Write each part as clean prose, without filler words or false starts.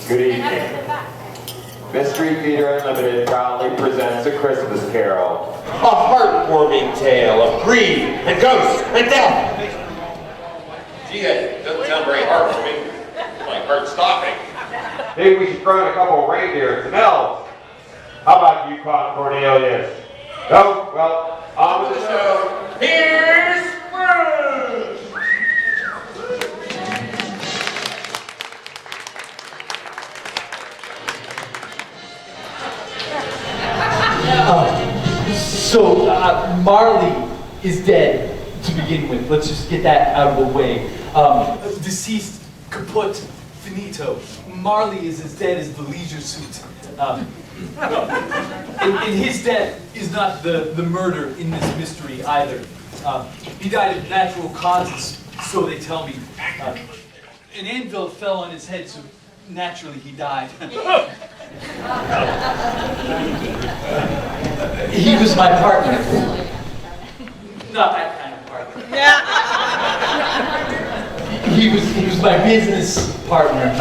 Good evening. Mystery Theater Unlimited proudly presents A Christmas Carol. A heartwarming tale of grief and ghosts and death. Gee, that doesn't sound very heartwarming. Like heart-stopping. Maybe we should throw in a couple of reindeer and elves. How about you, Con Cornelius? No? Well, on with the show. Here's Scrooge! Marley is dead to begin with. Let's just get that out of the way. Deceased, kaput, finito. Marley is as dead as the leisure suit. And his death is not the murder in this mystery either. He died of natural causes, so they tell me. An anvil fell on his head, so naturally he died. He was my partner. Not that kind of partner. He was my business partner.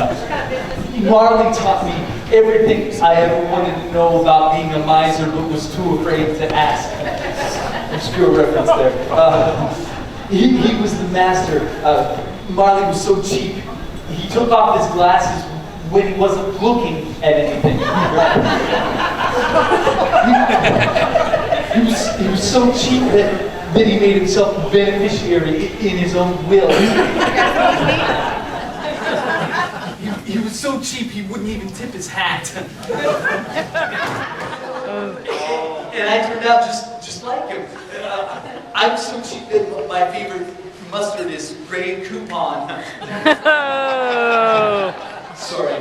Marley taught me everything I ever wanted to know about being a miser, but was too afraid to ask. Obscure reference there. He was the master. Marley was so cheap. He took off his glasses when he wasn't looking at anything. He was so cheap that he made himself a beneficiary in his own will. He was so cheap he wouldn't even tip his hat. And I turned out just like him. I'm so cheap that my favorite mustard is Grey Coupon. Sorry.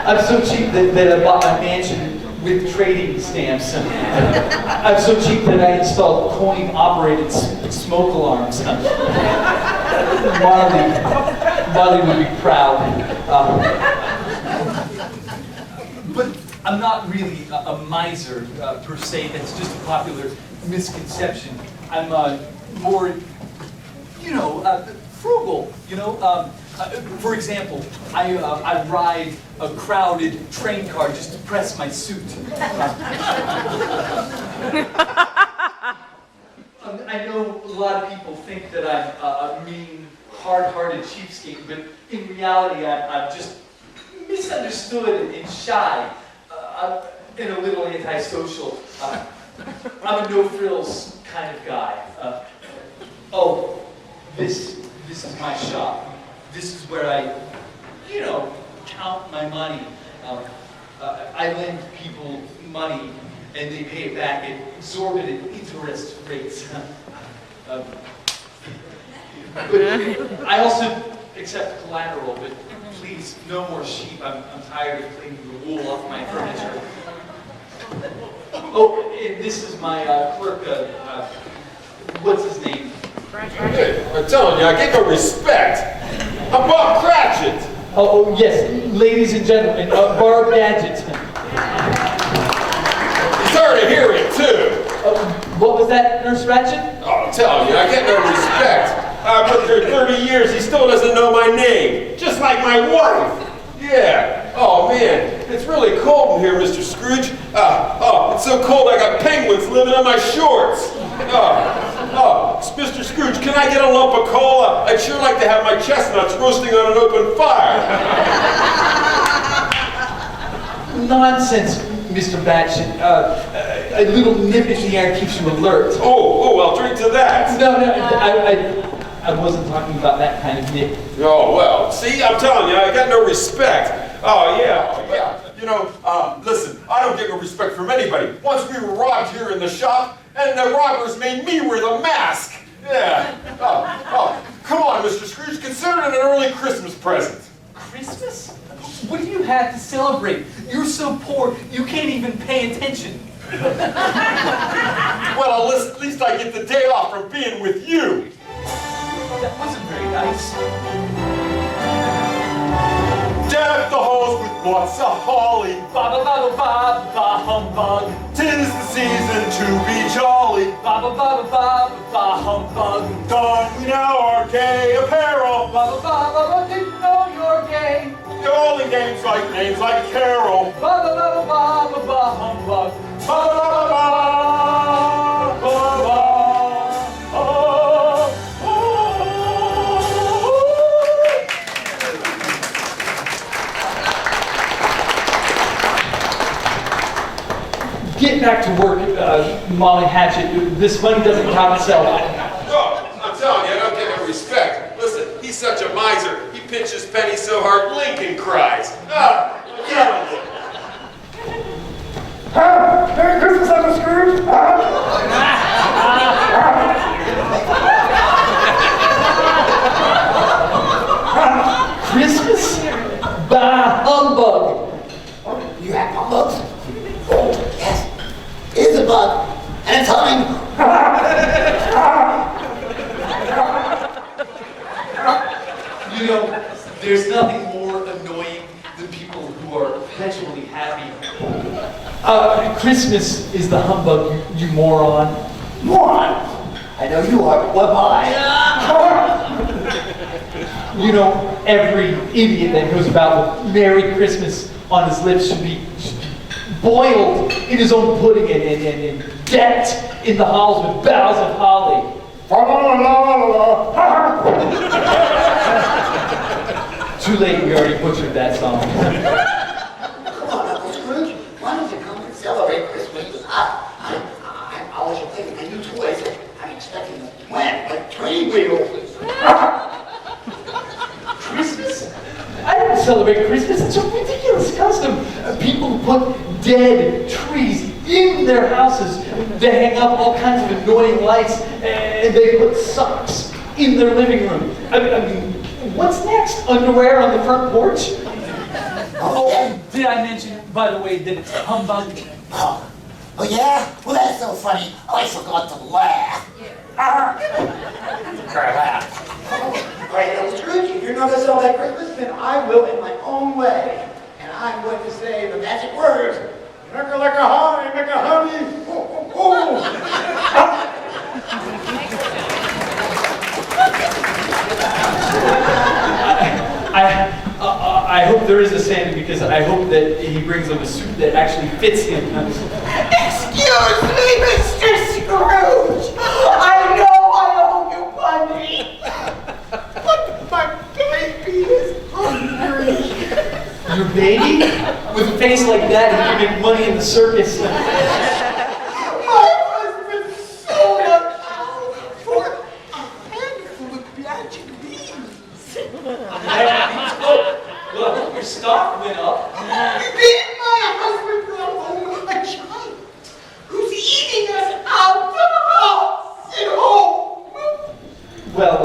I'm so cheap that I bought my mansion with trading stamps. I'm so cheap that I installed coin-operated smoke alarms. Marley would be proud. But I'm not really a miser per se. That's just a popular misconception. I'm more, frugal. For example, I ride a crowded train car just to press my suit. I know a lot of people think that I'm a mean, hard-hearted cheapskate, but in reality, I'm just misunderstood and shy, and a little antisocial. I'm a no-frills kind of guy. This is my shop. This is where I, count my money. I lend people money and they pay it back at exorbitant interest rates. But I also accept collateral, but please, no more sheep. I'm tired of cleaning the wool off my furniture. Oh, and this is my clerk, what's his name? Hey, I'm telling you, I get no respect. I'm Bob Cratchit. Oh, yes, ladies and gentlemen, Barb Gadget. Sorry to hear it, too. What was that, Nurse Ratchet? Oh, I'm telling you, I get no respect. I've worked here 30 years, he still doesn't know my name. Just like my wife. Yeah. Oh, man, it's really cold in here, Mr. Scrooge. It's so cold I got penguins living on my shorts. Mr. Scrooge, can I get a lump of coal? I'd sure like to have my chestnuts roasting on an open fire. Nonsense, Mr. Batshit. A little nip in the air keeps you alert. Oh, I'll drink to that. No, I wasn't talking about that kind of nip. Oh, well, see, I'm telling you, I got no respect. Oh, yeah. Listen, I don't get no respect from anybody. Once we were robbed here in the shop, and the robbers made me wear the mask. Yeah. Come on, Mr. Scrooge, consider it an early Christmas present. Christmas? What do you have to celebrate? You're so poor, you can't even pay attention. Well, at least I get the day off from being with you. That wasn't very nice. Deck the halls with lots of holly. Ba ba ba ba ba humbug. 'Tis the season to be jolly. Ba ba ba ba ba ba humbug. Don we now our gay apparel. ba ba ba ba, didn't know you're gay. The only names like Carol. Ba ba ba ba ba ba humbug. Ba, ba, ba, ba, ba, ba. Oh, oh. Get back to work, Molly Hatchet. This money doesn't count itself. Oh, I'm telling you, I don't get no respect. Listen, he's such a miser. He pinches pennies so hard, Lincoln cries. Ah, yeah. Merry Christmas, Uncle Scrooge! Christmas? Bah, humbug. You have humbugs? Oh, yes. It's a bug, and it's humming. You know, there's nothing more annoying than people who are perpetually happy. Christmas is the humbug, you moron. Moron! I know you are, but what am I? You know, every idiot that goes about with Merry Christmas on his lips should be boiled in his own pudding and decked in the halls with boughs of holly. Too late, we already butchered that song. Come on, Uncle Scrooge. Why don't you come and celebrate Christmas with us? I was thinking of new toys. I'm expecting to win, like train wheels. Christmas? I don't celebrate Christmas. It's a ridiculous custom. People put dead trees in their houses. They hang up all kinds of annoying lights, and they put socks in their living room. I mean, what's next? Underwear on the front porch? Oh, yeah? Did I mention, by the way, that it's a humbug? Oh, yeah? Well, that's so funny. I forgot to laugh. All right, Uncle Scrooge, if you're not going to celebrate Christmas, then I will in my own way. And I'm going to say the magic words. Make a high, make a honey. Oh, oh, I hope there is a Santa, because I hope that he brings him a suit that actually fits him. Excuse me, Mr. Scrooge. I know I owe you money. But my baby is hungry. Your baby? With a face like that, he can make money in the circus. My husband sold a cow for a handful of magic beans. Well, your stock went up. Then my husband brought home a child who's eating us out of the house at home. Well,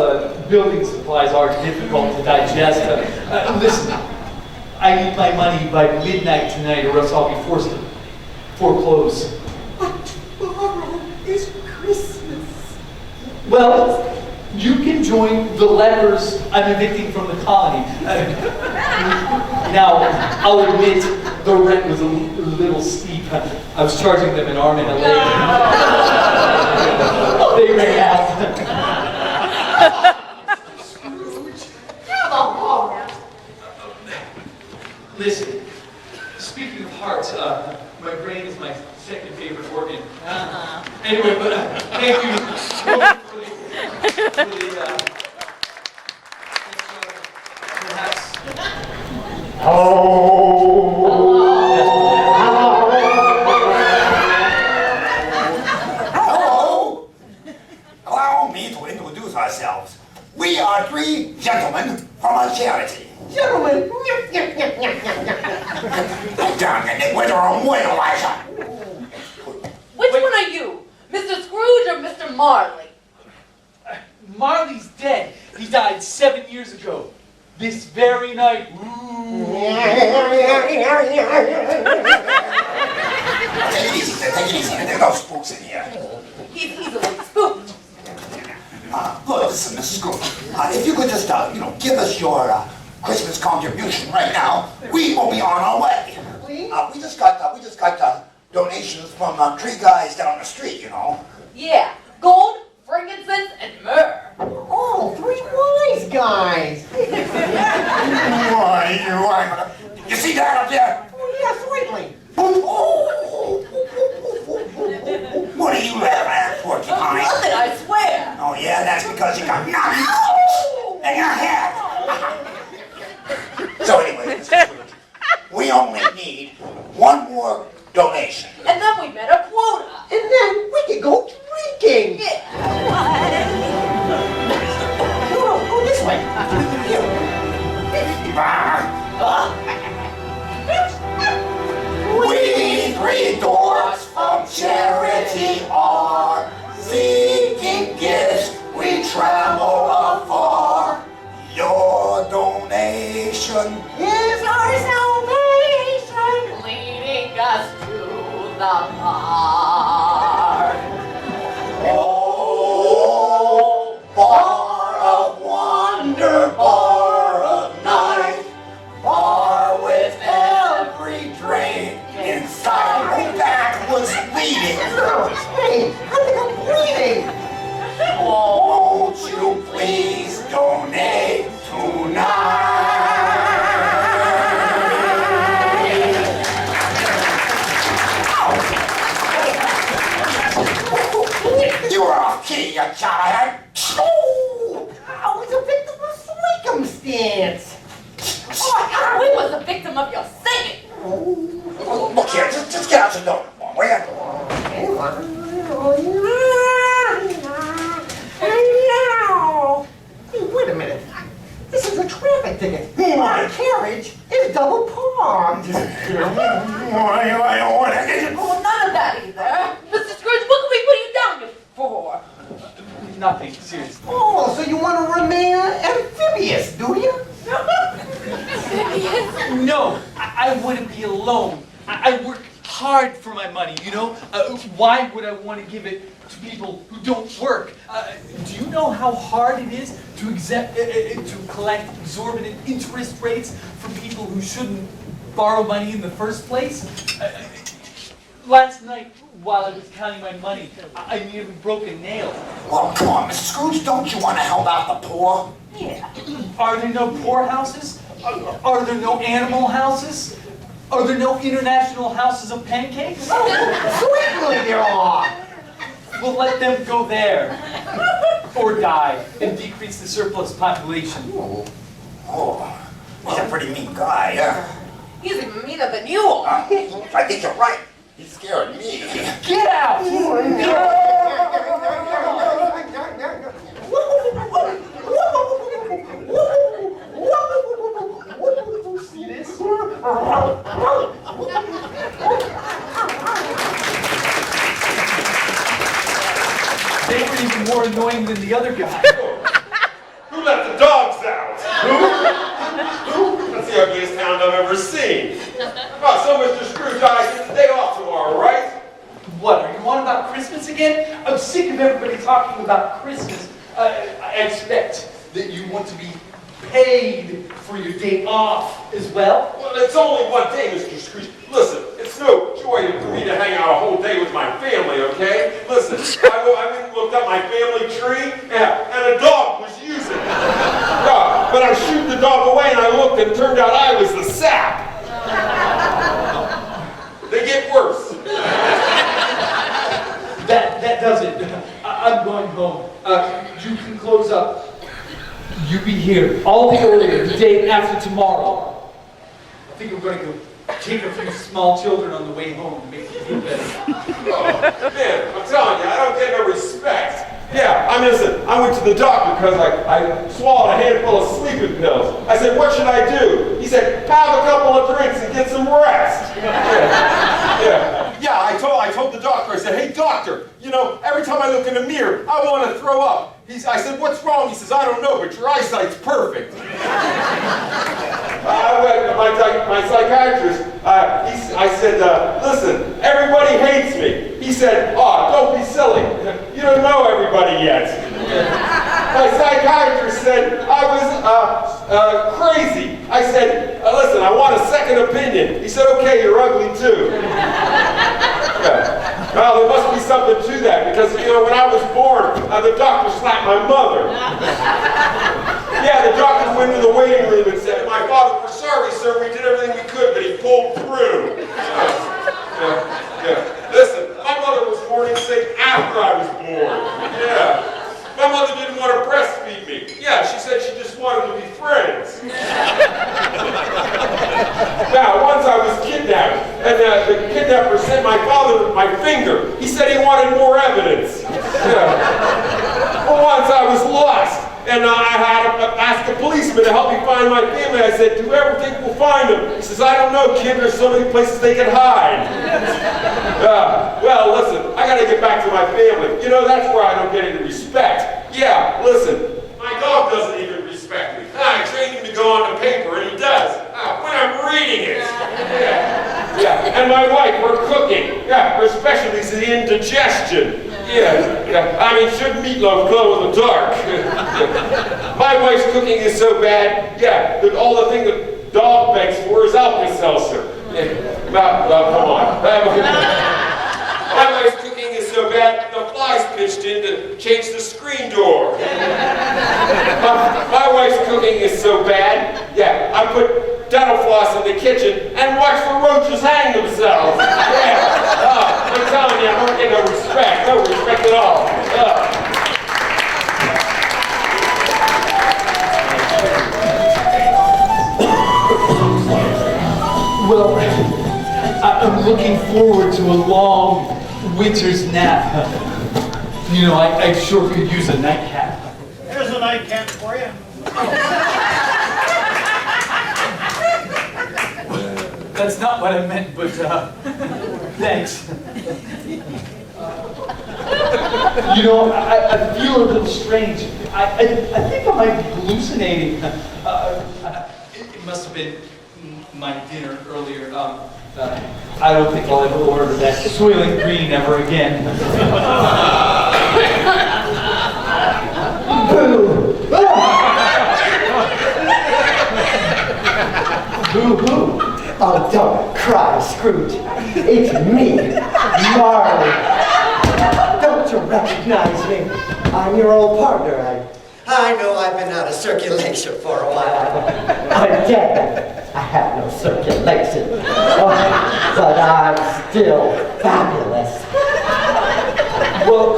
building supplies are difficult to digest. Listen, I need my money by midnight tonight, or else I'll be forced to foreclose. But tomorrow is Christmas. Well, you can join the lepers I'm evicting from the colony. Now, I'll admit the rent was a little steep. I was charging them an arm and a leg. They ran out. Listen, speaking of hearts, my brain is my second favorite organ. Anyway, but thank you for the perhaps. Hello. Allow me to introduce ourselves. We are three gentlemen from a charity. Gentlemen, Darn it, we're on way, Elijah. Which one are you? Mr. Scrooge or Mr. Marley? Marley's dead. He died 7 years ago. This very night. Take it easy, take it easy. There's no spooks in here. He's easily spooked. Look, listen, Mrs. Scrooge. If you could just, give us your Christmas contribution right now, we will be on our way. We just got donations from 3 guys down the street, Yeah, gold, frankincense, and myrrh. Oh, Three Wise Guys. You see that up there? Oh, yes, lately. What are you laughing at, porcupine? Nothing, I swear. Oh yeah, that's because you got nothing in your head. So anyway, we only need one more donation. And then we met a quota. And then we could go drinking. Yeah. No, go this way. Here. We three dwarfs from charity are seeking gifts. We travel afar. Your donation Here's our salvation. Leading us to the park. Oh, bar of wonder, bar of night, bar with every drink inside. Oh, that was bleeding. Hey, I think I'm bleeding. Won't you please donate tonight? You were off key, you child. Oh, I was a victim of circumstance. We was the victim of your singing. Look here, just get out your door, will you? Hey, wait a minute. This is a traffic ticket. My carriage is double parked. Oh, none of that either. Mr. Scrooge, what can we put you down for? Nothing, seriously. Oh, so you want to remain amphibious, do you? No, I wouldn't be alone. I work hard for my money, you know? Why would I want to give it to people who don't work? Do you know how hard it is to collect exorbitant interest rates from people who shouldn't borrow money in the first place? Last night, while I was counting my money, I nearly broke a nail. Well, come on, Mr. Scrooge, don't you want to help out the poor? Yeah. Are there no poor houses? Are there no animal houses? Are there no international houses of pancakes? Certainly there are. We'll let them go there. Or die and decrease the surplus population. Oh, he's a pretty mean guy, yeah. He's even meaner than you are. I think you're right. He's scaring me. Get out! See this? They were even more annoying than the other guy. Who let the dogs out? Who? That's the ugliest hound I've ever seen. Oh, so Mr. Scrooge, I get the day off tomorrow, right? What, are you on about Christmas again? I'm sick of everybody talking about Christmas. I expect that you want to be paid for your day off as well. Well, it's only one day, Mr. Scrooge. Listen, it's no joy for me to hang out a whole day with my family, okay? Listen, I went and looked up my family tree, and a dog was using it. But I shoot the dog away, and I looked, and it turned out I was the sap. They get worse. That does it. I'm going home. You can close up. You be here all the earlier, the day after tomorrow. I think we're going to go take a few small children on the way home to make you feel better. Oh, man, I'm telling you, I don't get no respect. Yeah, I mean, listen, I went to the doctor because I swallowed a handful of sleeping pills. I said, what should I do? He said, have a couple of drinks and get some rest. Yeah, I told the doctor, I said, hey, doctor, you know, every time I look in the mirror, I want to throw up. I said, what's wrong? He says, I don't know, but your eyesight's perfect. I went to my psychiatrist. I said, listen, everybody hates me. He said, oh, don't be silly. You don't know everybody yet. My psychiatrist said I was crazy. I said, listen, I want a second opinion. He said, okay, you're ugly too. Yeah. Well, there must be something to that because, you know, when I was born, the doctor slapped my mother. Yeah, the doctor went to the waiting room and said, "My father, we're sorry, sir, we did everything we could, but he pulled through." Yeah. Listen, my mother was morning sick after I was born. Yeah. My mother didn't want to breastfeed me. Yeah, she said she just wanted to be friends. Now, once I was kidnapped, and the kidnapper sent my father my finger. He said he wanted more evidence. Yeah. Well, once I was lost, and I had to ask a policeman to help me find my family. I said, "Do you ever think we'll find them?" He says, "I don't know, kid. There's so many places they can hide." Well, listen, I got to get back to my family. You know, that's where I don't get any respect. Yeah, listen, my dog doesn't even respect me. I trained him to go on the paper, and he does. When I'm reading it. Yeah. And my wife, we're cooking. Yeah, her specialty is indigestion. Yeah. I mean, should meatloaf glow in the dark? My wife's cooking is so bad, that all the thing the dog begs for is Alka-Seltzer. Come on. My wife's cooking is so bad, the flies pitched in to change the screen door. My wife's cooking is so bad, I put dental floss in the kitchen and watch the roaches hang themselves. I'm telling you, I don't get no respect at all. Well, I'm looking forward to a long winter's nap. You know, I sure could use a nightcap. Here's a nightcap for you. That's not what I meant, but thanks. You know, I feel a little strange. I think I might be hallucinating. It must have been my dinner earlier. I don't think I'll ever order that Soylent Green ever again. Boo! Boo-hoo! Oh, don't cry, Scrooge. It's me, Marley. Don't you recognize me? I'm your old partner. I know I've been out of circulation for a while. I'm dead. I have no circulation. But I'm still fabulous. Well,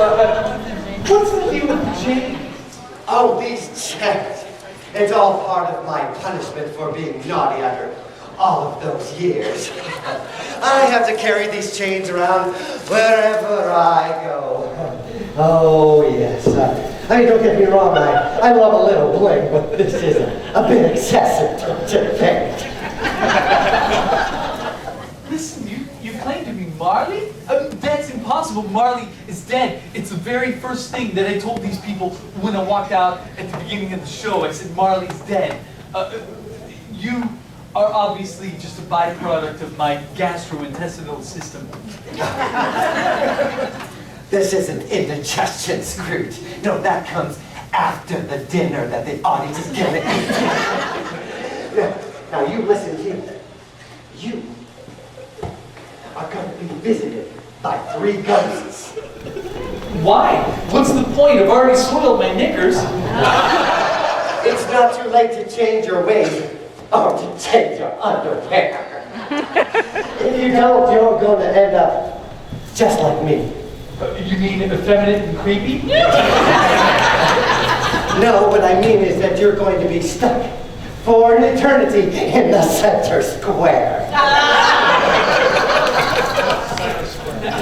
what's the deal with the chains? Oh, these chains. It's all part of my punishment for being naughty under all of those years. I have to carry these chains around wherever I go. Oh, yes. I mean, don't get me wrong, I love a little bling, but this is a bit excessive to think. Listen, you claim to be Marley? That's impossible. Marley is dead. It's the very first thing that I told these people when I walked out at the beginning of the show. I said, Marley's dead. You are obviously just a byproduct of my gastrointestinal system. This isn't indigestion, Scrooge. No, that comes after the dinner that the audience is gonna eat. Now you listen here. You are gonna be visited by 3 ghosts. Why? What's the point? I've already soiled my knickers. It's not too late to change your ways or to change your underwear. If you don't, you're gonna end up just like me. You mean effeminate and creepy? No, what I mean is that you're going to be stuck for an eternity in the center square.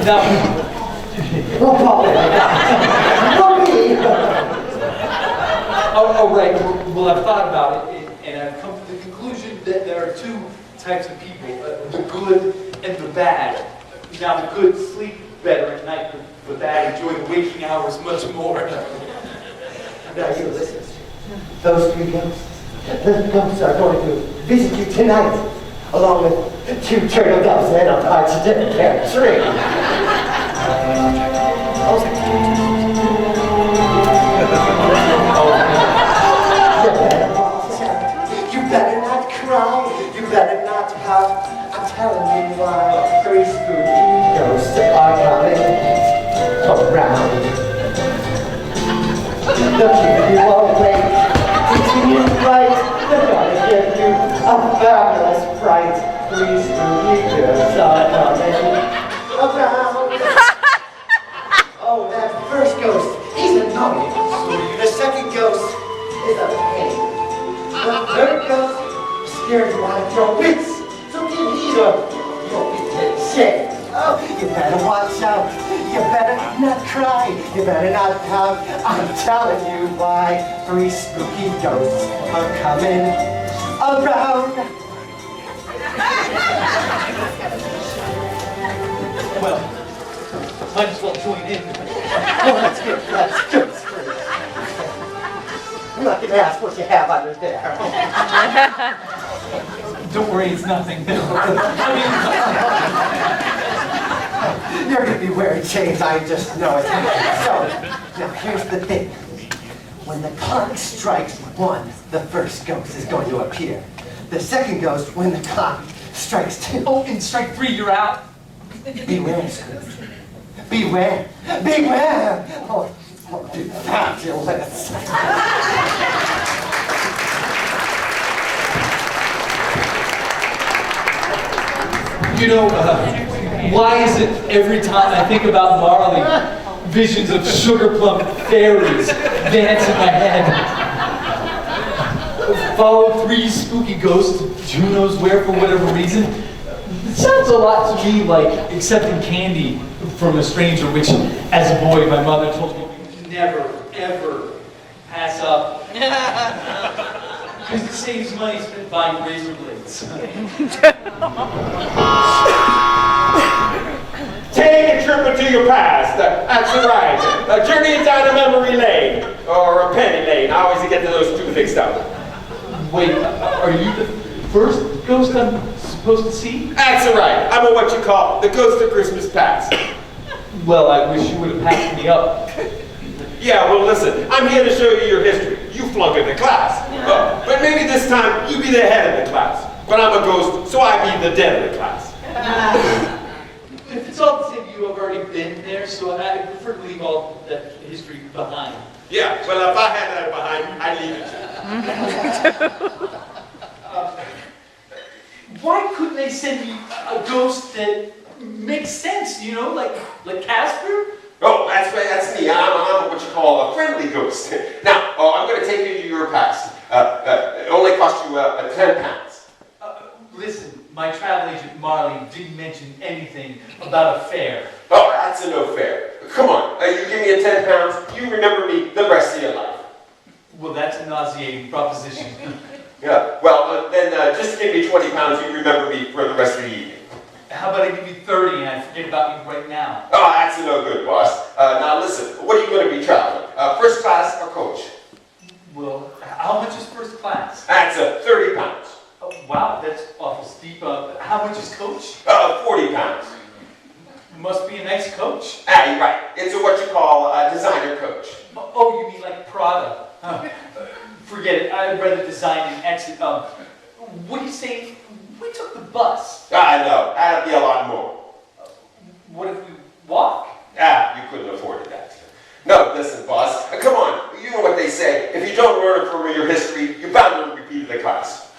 Now, We'll call it all right, well, I've thought about it, and I've come to the conclusion that there are 2 types of people, the good and the bad. Now, the good sleep better at night, the bad enjoy the waking hours much more. Now you listen. Those 3 ghosts, the ghosts are going to visit you tonight, along with 2 turtle doves and a partridge in a pear tree. You better not cry. You better not pout. I'm telling you why. 3 spooky ghosts are coming. give you a fabulous bright Three Stooges around. Oh, that first ghost, he's a naughty sweetie. The second ghost is a pain. The third ghost scares you out of your wits. So give heed or you'll be in shame. Oh, you better watch out. You better not cry. You better not pout. I'm telling you why. Three spooky ghosts are coming around. Well, might as well join in. Oh, that's good. That's good. I'm not going to ask what you have under there. Don't worry, it's nothing. You're going to be wearing chains, I just know it. So, now here's the thing. When the clock strikes 1, the first ghost is going to appear. The second ghost, when the clock strikes 2. Oh, in strike 3, you're out. Beware, Scrooge. Beware. Beware. Oh, be fabulous. You know, why is it every time I think about Marley, visions of sugar plum fairies dance in my head? Follow 3 spooky ghosts to who knows where for whatever reason. It sounds a lot to me like accepting candy from a stranger, which, as a boy, my mother told me never, ever pass up. Because it saves money spent buying razor blades. Take a trip into your past. That's right. A journey down a memory lane. Or a penny lane. I always get those two mixed up. Wait, are you the first ghost I'm supposed to see? That's right. I'm a what you call the ghost of Christmas past. Well, I wish you would have passed me up. Yeah, well listen, I'm here to show you your history. You flunk in the class. But maybe this time you be the head of the class. But I'm a ghost, so I be the dead of the class. If it's all the same to you, I've already been there, so I prefer to leave all that history behind. Yeah, well if I had that behind, I'd leave it to you. Why couldn't they send me a ghost that makes sense, you know, like Casper? Oh, that's me. I'm what you call a friendly ghost. Now, I'm going to take you to your past. It only cost you 10 pounds. Listen, my travel agent Marley didn't mention anything about a fair. Oh, that's a no fair. Come on, you give me 10 pounds, you remember me the rest of your life. Well, that's a nauseating proposition. Yeah, well, then just give me 20 pounds, you remember me for the rest of the evening. How about I give you 30 and I forget about you right now? Oh, that's a no good, boss. Now listen, what are you going to be traveling? First class or coach? Well, how much is first class? That's 30 pounds. Oh, wow, that's awful steep. How much is coach? 40 pounds. Must be a nice coach. Ah, you're right. It's what you call a designer coach. Oh, you mean like Prada? Huh. Forget it. I'd rather design an exit. What do you say? We took the bus. I know. That'd be a lot more. What if we walk? Ah, you couldn't afford that. No, listen, boss. Come on. You know what they say. If you don't learn from your history, you're bound to repeat the class.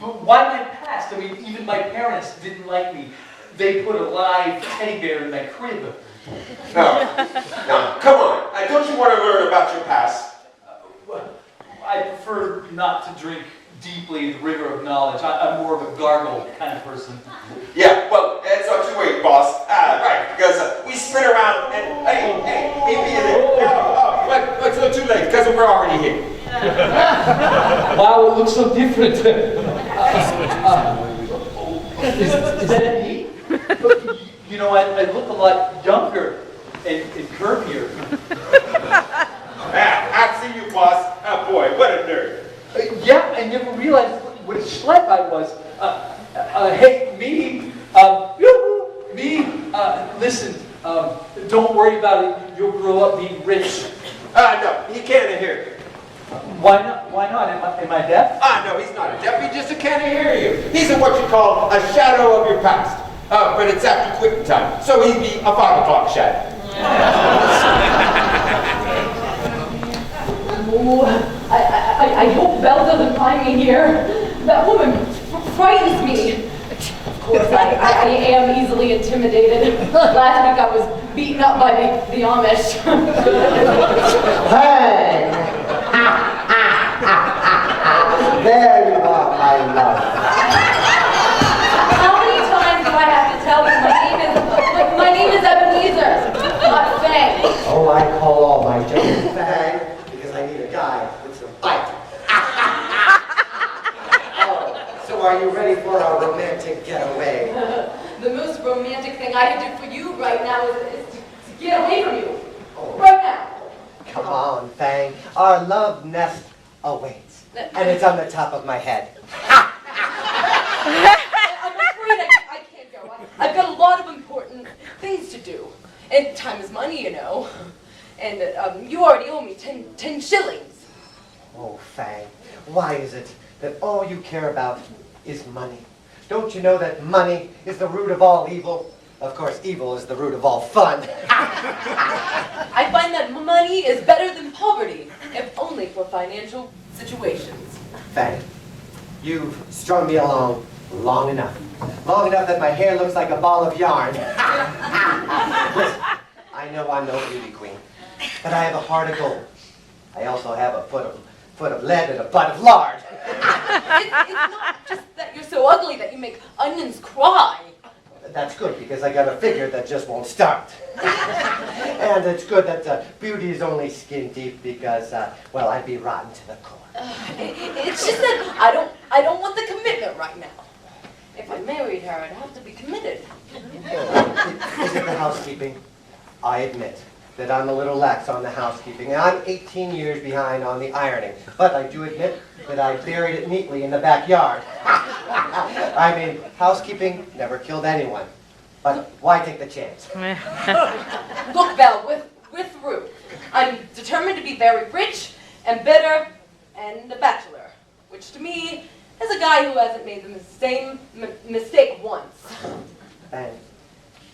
But why my past? I mean, even my parents didn't like me. They put a live teddy bear in my crib. No, come on. Don't you want to learn about your past? I prefer not to drink deeply the river of knowledge. I'm more of a gargle kind of person. Yeah, well, that's not too late, boss. Right, because we spin around and, hey, be there. But it's not too late, because we're already here. Wow, it looks so different. Is that me? You know, I look a lot younger and curvier. I see you, boss. Oh, boy, what a nerd. Yeah, I never realized what a schlep I was. Hey, me, listen, don't worry about it. You'll grow up being rich. No, he can't hear you. Why not? Why not? Am I deaf? No, he's not a deaf. He just can't hear you. He's in what you call a shadow of your past. But it's after quitting time, so he'd be a 5 o'clock shadow. Oh, I hope Belle doesn't find me here. That woman frightens me. Of course, I am easily intimidated. Last week I was beaten up by the Amish. Hey! There you are, my love. How many times do I have to tell you my name is Ebenezer, not Fang? Oh, I call all my jokes Fang because I need a guy with some bite. Oh, so are you ready for a romantic getaway? The most romantic thing I can do for you right now is to get away from you. Right now. Come on, Fang. Our love nest awaits. And it's on the top of my head. I'm afraid I can't go. I've got a lot of important things to do. And time is money, you know. And you already owe me 10 shillings. Oh, Fang, why is it that all you care about is money? Don't you know that money is the root of all evil? Of course, evil is the root of all fun. I find that money is better than poverty, if only for financial situations. Fang, you've strung me along long enough. Long enough that my hair looks like a ball of yarn. Listen, I know I'm no beauty queen, but I have a heart of gold. I also have a foot of lead and a butt of lard. It's not just that you're so ugly that you make onions cry. That's good, because I got a figure that just won't start. And it's good that beauty is only skin deep because, well, I'd be rotten to the core. It's just that I don't want the commitment right now. If I married her, I'd have to be committed. Is it the housekeeping? I admit that I'm a little lax on the housekeeping, and I'm 18 years behind on the ironing. But I do admit that I buried it neatly in the backyard. I mean, housekeeping never killed anyone. But why take the chance? Look, Val, with Ruth, I'm determined to be very rich and bitter and a bachelor, which to me is a guy who hasn't made the same mistake once. And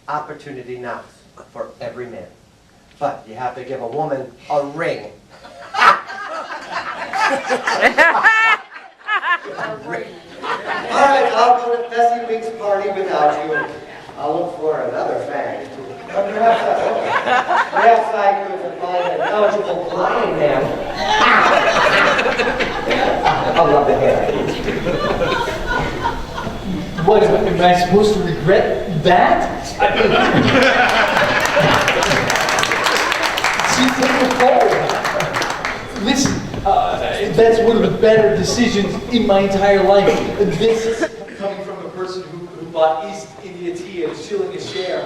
opportunity knocks for every man. But you have to give a woman a ring. All right, I'll go to Bessie Week's party without you. I'll look for another Fang. But perhaps I could find an eligible blind man. I'll love the hair. What, am I supposed to regret that? See, take the poll. Listen, that's one of the better decisions in my entire life. This is coming from a person who bought East India tea at a shilling a share.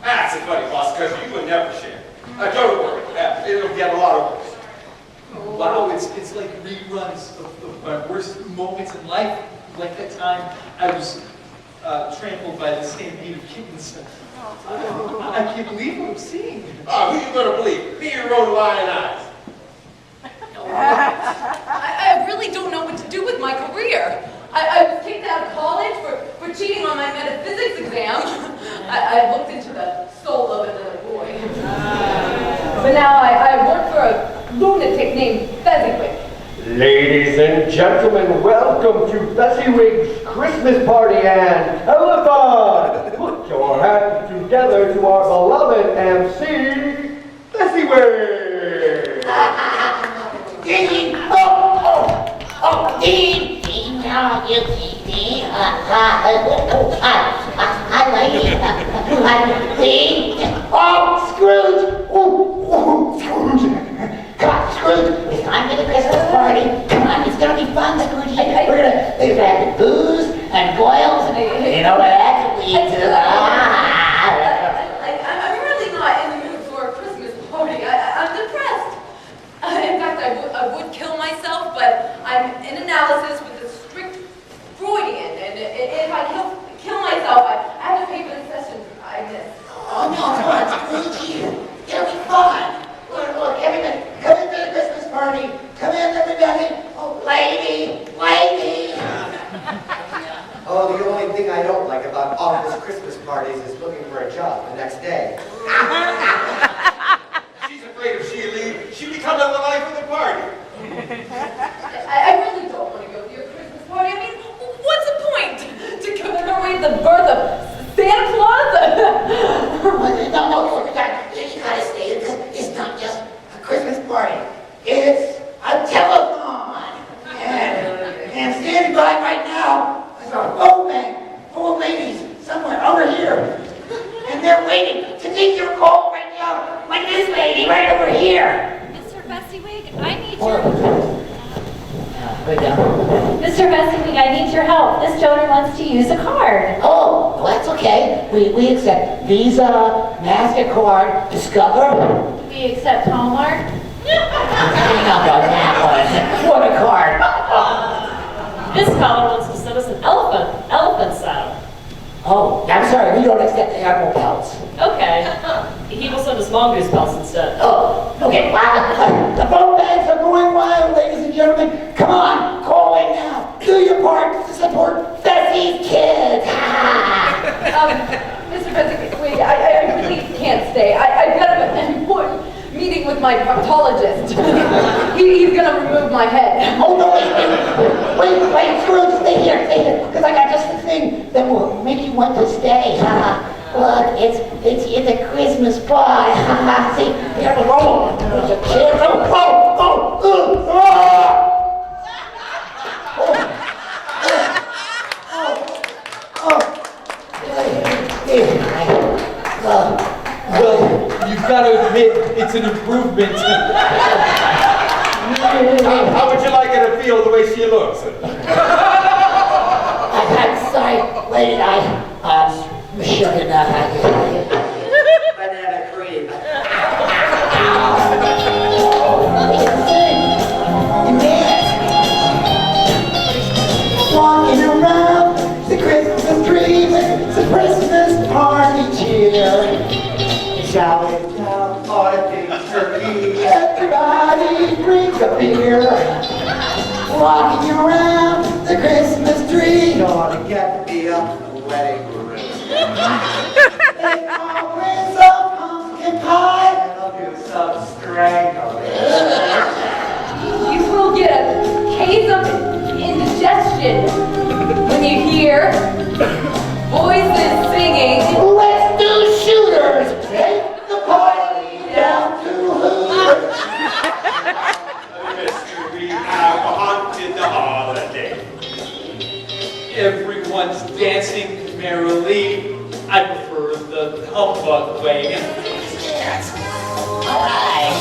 That's a funny, boss, because you would never share. Don't worry, it'll get a lot of worse. Wow, it's like reruns of my worst moments in life. Like that time I was trampled by the stampede of kittens. I can't believe what I'm seeing. Oh, who you gonna believe? Me or your own lying eyes? I really don't know what to do with my career. I was kicked out of college for cheating on my metaphysics exam. I looked into the soul of another boy. But now I work for a lunatic named Fezziwig. Ladies and gentlemen, welcome to Fezziwig's Christmas party and telethon! Put your hands together to our beloved MC, Fezziwig! Scrooge! Scrooge! Come on, Scrooge! It's time for the Christmas party. Come on, it's gonna be fun, Scrooge. We're gonna have the booze and boils, and you know what that could lead to. I'm really not in the mood for a Christmas party. I'm depressed. In fact, I would kill myself, but I'm in analysis with a strict Freudian, and if I kill myself, I have to pay for the sessions I missed. Oh, no, come on, Scrooge. It'll be fun. Look, everybody, come in for the Christmas party. Come in, everybody. Oh, lady. Oh, the only thing I don't like about office Christmas parties is looking for a job the next day. She's afraid if she leaves, she becomes the life of the party. I really don't want to go to your Christmas party. I mean, the birth of Santa Claus? No, you gotta stay. It's not just a Christmas party. It's a telethon. And standing by right now is a phone bank full of ladies somewhere over here. And they're waiting to take your call right now. Like this lady right over here. Mr. Fezziwig, I need your... Mr. Fezziwig, I need your help. This donor wants to use a card. Oh, well, that's okay. We accept Visa, MasterCard, Discover. We accept Hallmark. Not on that one. What a card. This caller wants to send us an elephant saddle. Oh, I'm sorry, we don't accept the animal pelts. Okay. He will send us mongoose pelts instead. Oh, okay. The phone banks are going wild, ladies and gentlemen. Come on, call in now. Do your part to support Bessie's kids. Mr. Fezziwig, wait, I really can't stay. I've got an important meeting with my proctologist. He's gonna remove my head. Oh, no, wait, Scrooge, stay here, because I got just the thing that will make you want to stay. Look, it's a Christmas pie. See, here we go. There's a kid. Well, you've got to admit, it's an improvement. How would you like her to feel the way she looks? I'm sorry, lady, I'm sure enough. Banana cream. Walking around the Christmas tree, it's a Christmas party cheer. Shouting down on a big turkey. Everybody drink a beer. Walking around the Christmas tree. Gonna get me a wedding ring. They all bring some pumpkin pie. And I'll do some strangling. You will get a case of indigestion when you hear voices singing. Let's do shooters. Take the party down to Hooters. We have haunted the holiday. Everyone's dancing merrily. I prefer the humbug way. All right.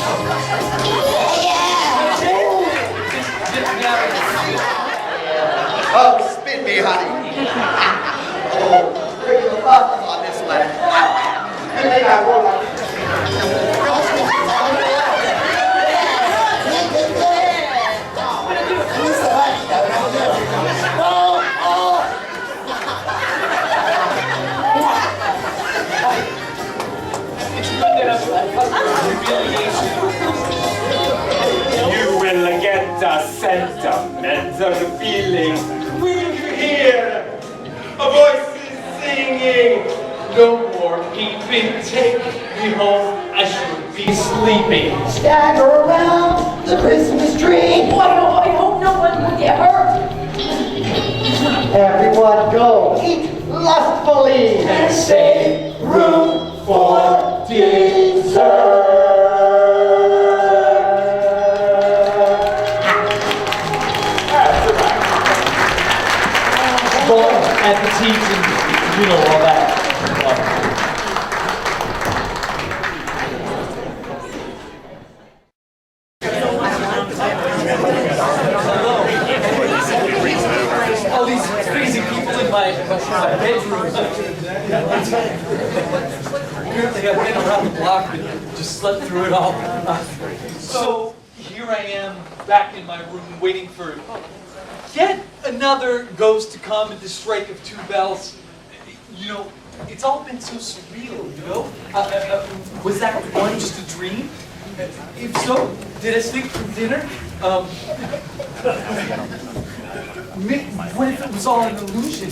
Oh, spin me, honey. Oh, bring the buttons on this one. Good thing I wore my... You will get a sentimental feeling when you hear a voice singing. No more peeping, take me home, I should be sleeping. Stagger around the Christmas tree. Oh, I hope no one will get hurt. Everyone go eat lustfully And save room for dessert. Bon appetit and, you know, all that. All these crazy people in my bedroom. Apparently I've been around the block and just slept through it all. So here I am back in my room waiting for yet another ghost to come at the strike of 2 bells. You know, it's all been so surreal, you know? Was that one just a dream? If so, did I sleep through dinner? What if it was all an illusion?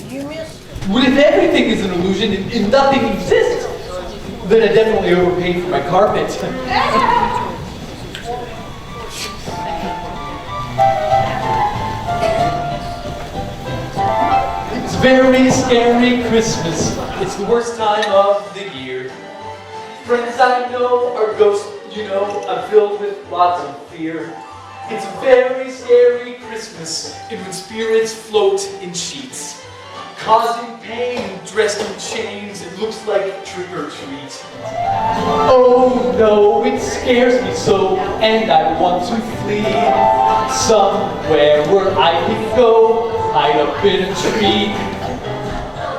What if everything is an illusion and nothing exists? Then I definitely overpaid for my carpet. It's very scary Christmas. It's the worst time of the year. Friends I know are ghosts, you know, I'm filled with lots of fear. It's a very scary Christmas, and when spirits float in sheets, causing pain and dressed in chains, it looks like trick or treat. Oh no, it scares me so, and I want to flee somewhere where I can go, hide up in a tree.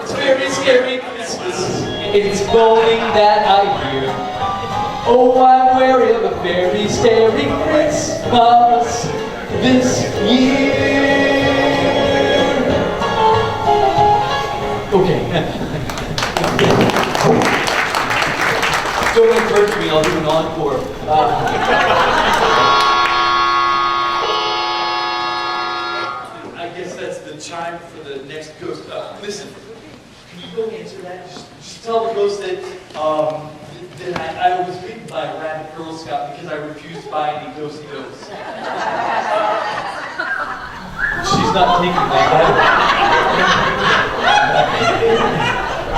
It's very scary Christmas, it's moaning that I hear. Oh, I'm wary of a very scary Christmas this year. Okay. Don't encourage me, I'll do an encore. I guess that's the chime for the next ghost. Listen, can you go answer that? Just tell the ghost that, that I was beaten by a rabid Girl Scout because I refused to buy any ghosty ghosts. She's not taking that.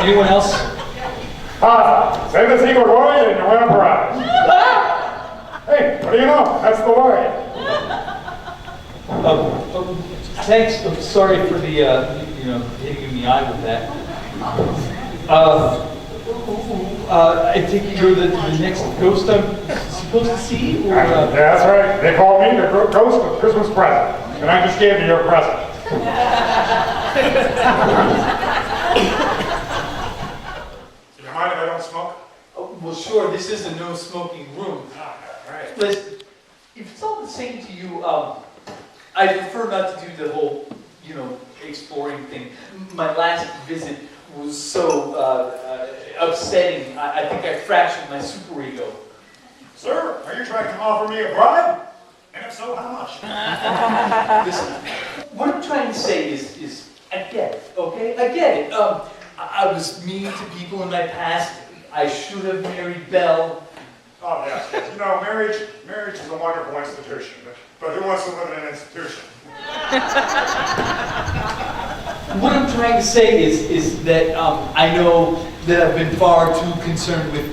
Anyone else? Say the secret word and you win a prize. Hey, what do you know? That's the word. Thanks. I'm sorry for the, hitting in the eye with that. I think you're the next ghost I'm supposed to see? Or, Yeah, that's right. They call me the ghost of Christmas present. And I just gave you your present. Do you mind if I don't smoke? Oh, well, sure. This is a no-smoking room. Right. Listen, if it's all the same to you, I prefer not to do the whole, exploring thing. My last visit was so upsetting. I think I fractured my superego. Sir, are you trying to offer me a bribe? And if so, how much? Listen, what I'm trying to say is I get it, okay? I get it. I was mean to people in my past. I should have married Belle. Oh, yes. Marriage is a wonderful institution. But who wants to live in an institution? What I'm trying to say is that I know that I've been far too concerned with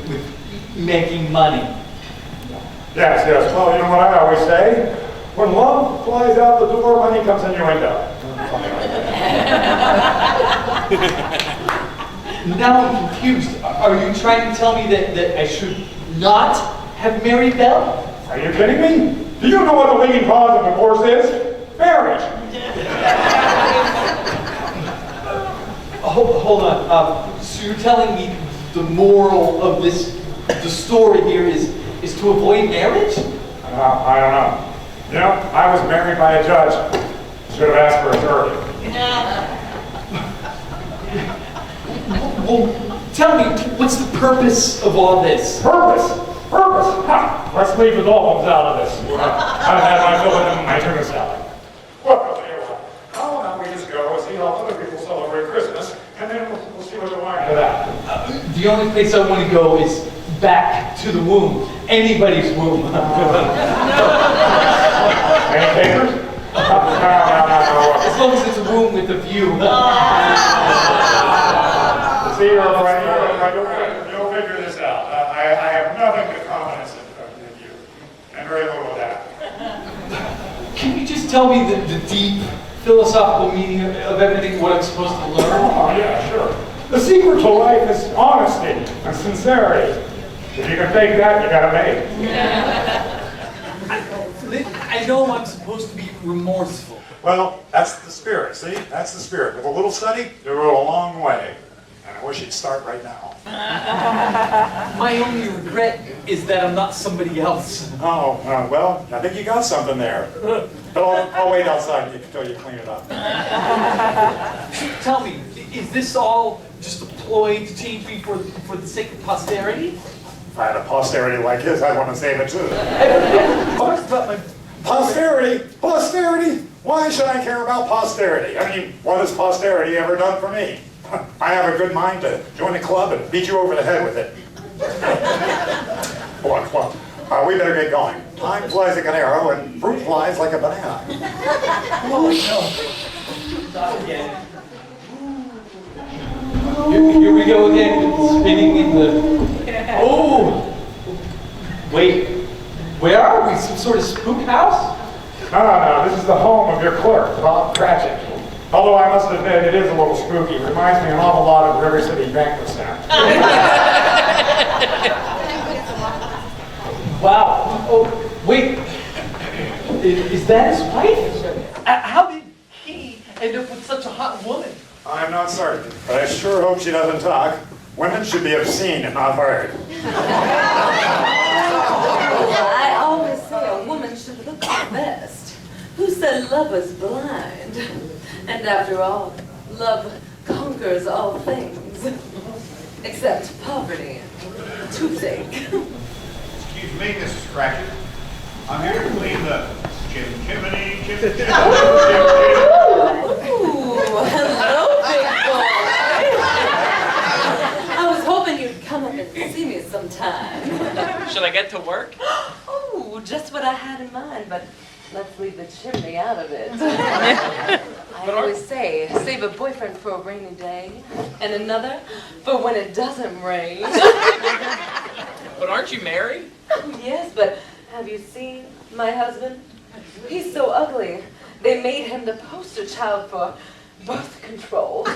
making money. Yes. Well, you know what I always say? When love flies out the door, money comes in your window. Now I'm confused. Are you trying to tell me that I should not have married Belle? Are you kidding me? Do you know what the leading cause of divorce is? Marriage. Hold on. So you're telling me the moral of the story here is to avoid marriage? I don't know. I was married by a judge. Should have asked for a jury. Well, tell me, what's the purpose of all this? Purpose? Ha! Let's leave the dolphins out of this. I've had my fill in my tuna salad. Well, I'll tell you what. How about we just go and see how other people celebrate Christmas, and then we'll see what you like for that. The only place I want to go is back to the womb. Anybody's womb. Any takers? No. As long as it's a womb with a view. See, you'll figure this out. I have nothing but confidence in you, and very little of that. Can you just tell me the deep philosophical meaning of everything, what I'm supposed to learn? Oh, yeah, sure. The secret to life is honesty and sincerity. If you can fake that, you got it made. I know I'm supposed to be remorseful. Well, that's the spirit, see? That's the spirit. With a little study, you'll go a long way. And I wish you'd start right now. My only regret is that I'm not somebody else. Oh, well, I think you got something there. I'll wait outside until you clean it up. Tell me, is this all just a ploy to change me for the sake of posterity? If I had a posterity like his, I'd want to save it too. Talked about my Posterity? Posterity? Why should I care about posterity? I mean, what has posterity ever done for me? I have a good mind to join a club and beat you over the head with it. Well, we better get going. Time flies like an arrow and fruit flies like a banana. Oh, no. Not again. Here we go again, spinning in the... Oh! Wait, where are we? Some sort of spook house? No, this is the home of your clerk, Bob Cratchit. Although I must admit, it is a little spooky. It reminds me an awful lot of River City Banquet Center. Wow. Oh, wait. Is that his wife? How did he end up with such a hot woman? I'm not certain, but I sure hope she doesn't talk. Women should be obscene and not heard. I always say a woman should look her best. Who said love was blind? And after all, love conquers all things. Except poverty and toothache. Excuse me, Mrs. Cratchit. I'm here to clean the chimney. Ooh, hello, big boy. I was hoping you'd come up and see me sometime. Should I get to work? Oh, just what I had in mind, but let's leave the chimney out of it. I always say, save a boyfriend for a rainy day, and another for when it doesn't rain. But aren't you married? Oh, yes, but have you seen my husband? He's so ugly. They made him the poster child for birth control.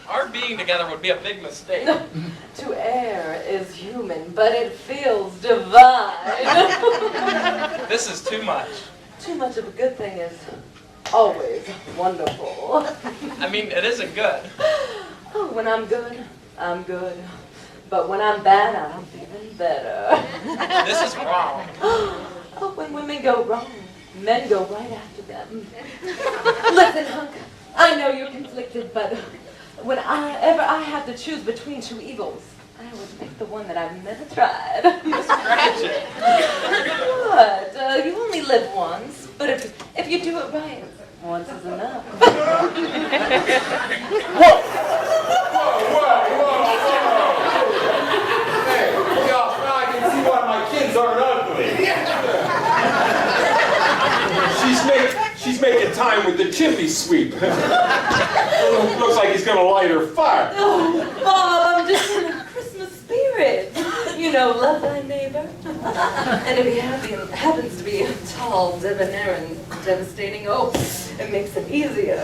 Our being together would be a big mistake. To err is human, but it feels divine. This is too much. Too much of a good thing is always wonderful. I mean, it isn't good. Oh, when I'm good, I'm good. But when I'm bad, I'm even better. This is wrong. Oh, when women go wrong, men go right after them. Listen, hunk, I know you're conflicted, but whenever I have to choose between two evils, I always pick the one that I've never tried. Cratchit. What? You only live once, but if you do it right, once is enough. Whoa! Hey, now I can see why my kids aren't ugly. She's making time with the chimney sweep. Looks like he's gonna light her fire. Oh, Bob, I'm just in a Christmas spirit. You know, love thy neighbor. And if he happens to be tall, debonair, and devastating, oh, it makes it easier.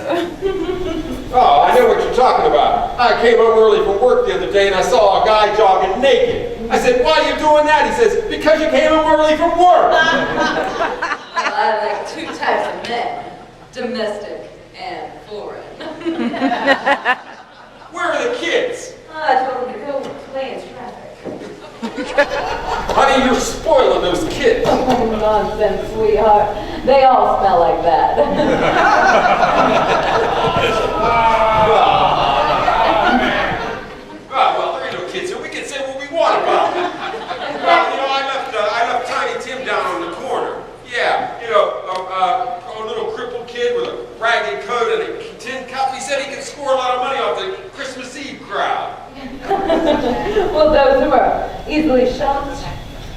Oh, I know what you're talking about. I came home early from work the other day and I saw a guy jogging naked. I said, why are you doing that? He says, because you came home early from work. Well, I like two types of men, domestic and foreign. Where are the kids? I told them to go play in traffic. Honey, you're spoiling those kids. Oh, nonsense, sweetheart. They all smell like that. Well, there ain't no kids here. We can say what we want about them. Well, you know, I left Tiny Tim down on the corner. Yeah, you know, a little crippled kid with a ragged coat and a tin cup. He said he could score a lot of money off the Christmas Eve crowd. Well, those who are easily shocked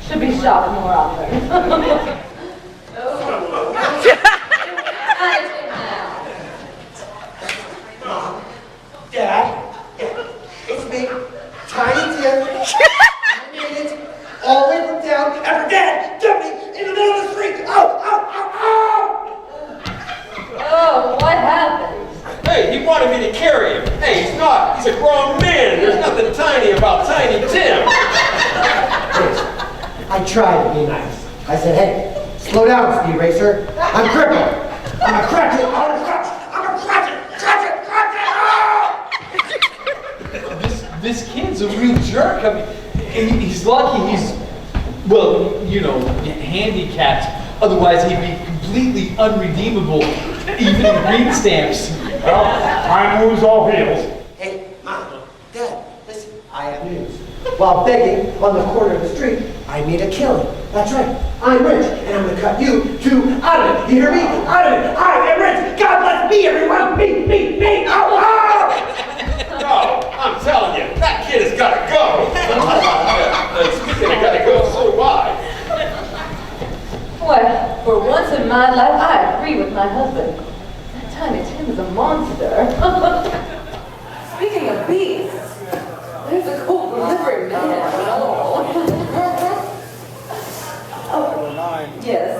should be shocked more often. Dad, it's me, Tiny Tim. I made it all the way from town after Dad dumped me in the middle of the street. Oh! Oh, what happened? Hey, he wanted me to carry him. Hey, he's not. He's a grown man. There's nothing tiny about Tiny Tim. I tried to be nice. I said, hey, slow down, speed racer. I'm crippled. I'm a Cratchit. This kid's a real jerk. I mean, he's lucky he's, well, you know, handicapped. Otherwise, he'd be completely unredeemable, even in green stamps. Well, time moves all heels. Hey, Mom, Dad, listen, I have news. While begging on the corner of the street, I made a killing. That's right. I'm rich, and I'm gonna cut you two out of it. You hear me? Out of it. I am rich. God bless me, everyone. Me. Oh! No, I'm telling you, that kid has got to go. Speaking of got to go, so do I. Well, for once in my life, I agree with my husband. That Tiny Tim is a monster. beast. There's a cold delivery man. Oh, yes,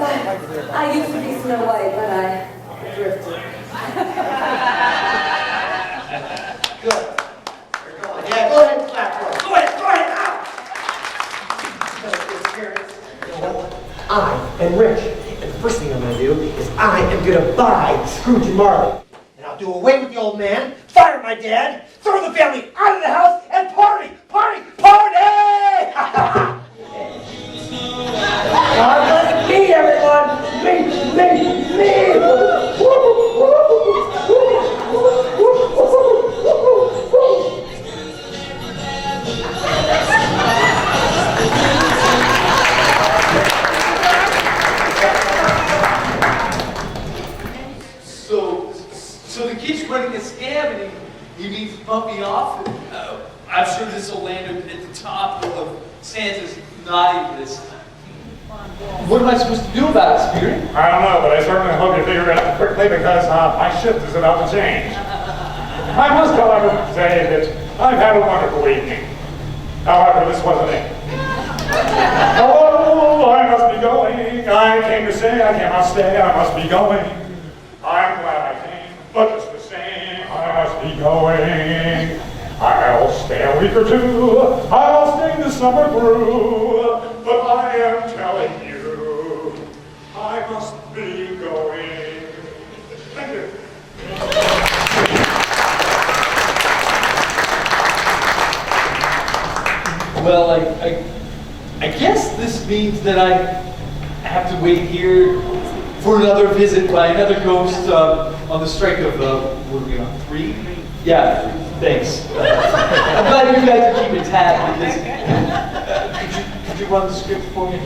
I used to be Snow White, but I drifted. Good. Yeah, go ahead and clap for it. Go ahead now! I am rich, and the first thing I'm gonna do is I am gonna buy Scrooge and Marley. And I'll do away with the old man, fire my dad, throw the family out of the house, and party! Party! Party! God bless me, everyone! Me! So the kid's running a scam and he needs to bump me off? I'm sure this will land at the top of Santa's naughty list. What am I supposed to do about it, Spirit? I don't know, but I certainly hope you figure it out quickly because my shift is about to change. I must, however, say that I've had a wonderful evening. However, this wasn't it. Oh, I must be going. I came to say I cannot stay. I must be going. I'm glad I came, but just the same, I must be going. I'll stay a week or two. I'll stay the summer through. But I am telling you, I must be going. Thank you. Well, I guess this means that I have to wait here for another visit by another ghost on the strike of, what are we on, 3? Yeah, thanks. I'm glad you guys are keeping tab with this. Could you run the script for me?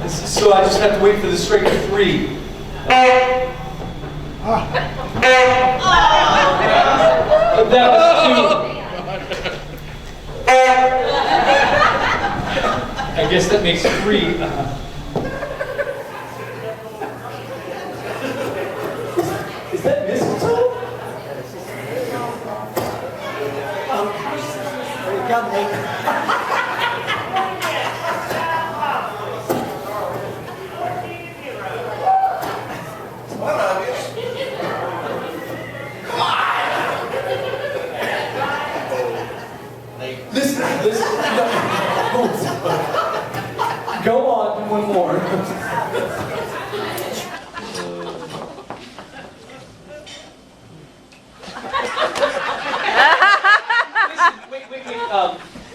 So I just have to wait for the strike of 3. That was 2. I guess that makes 3. Is that mistletoe? Listen. Go on, one more. Listen, wait.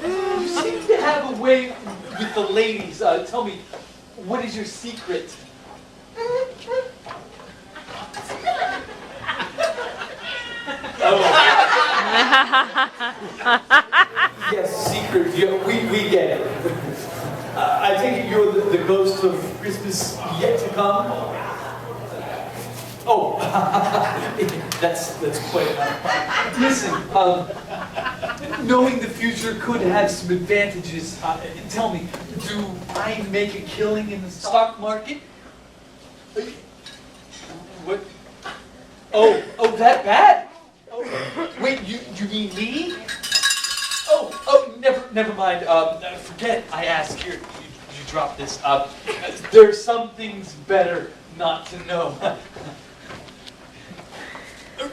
You seem to have a way with the ladies. Tell me, what is your secret? Yes, secret. Yeah, we get it. I take it you're the ghost of Christmas yet to come? Oh, that's quite enough. Listen, knowing the future could have some advantages. Tell me, do I make a killing in the stock market? What? Oh, that bad? Oh, wait, you mean me? Oh, never mind. Forget I asked. Here, you drop this. There's some things better not to know.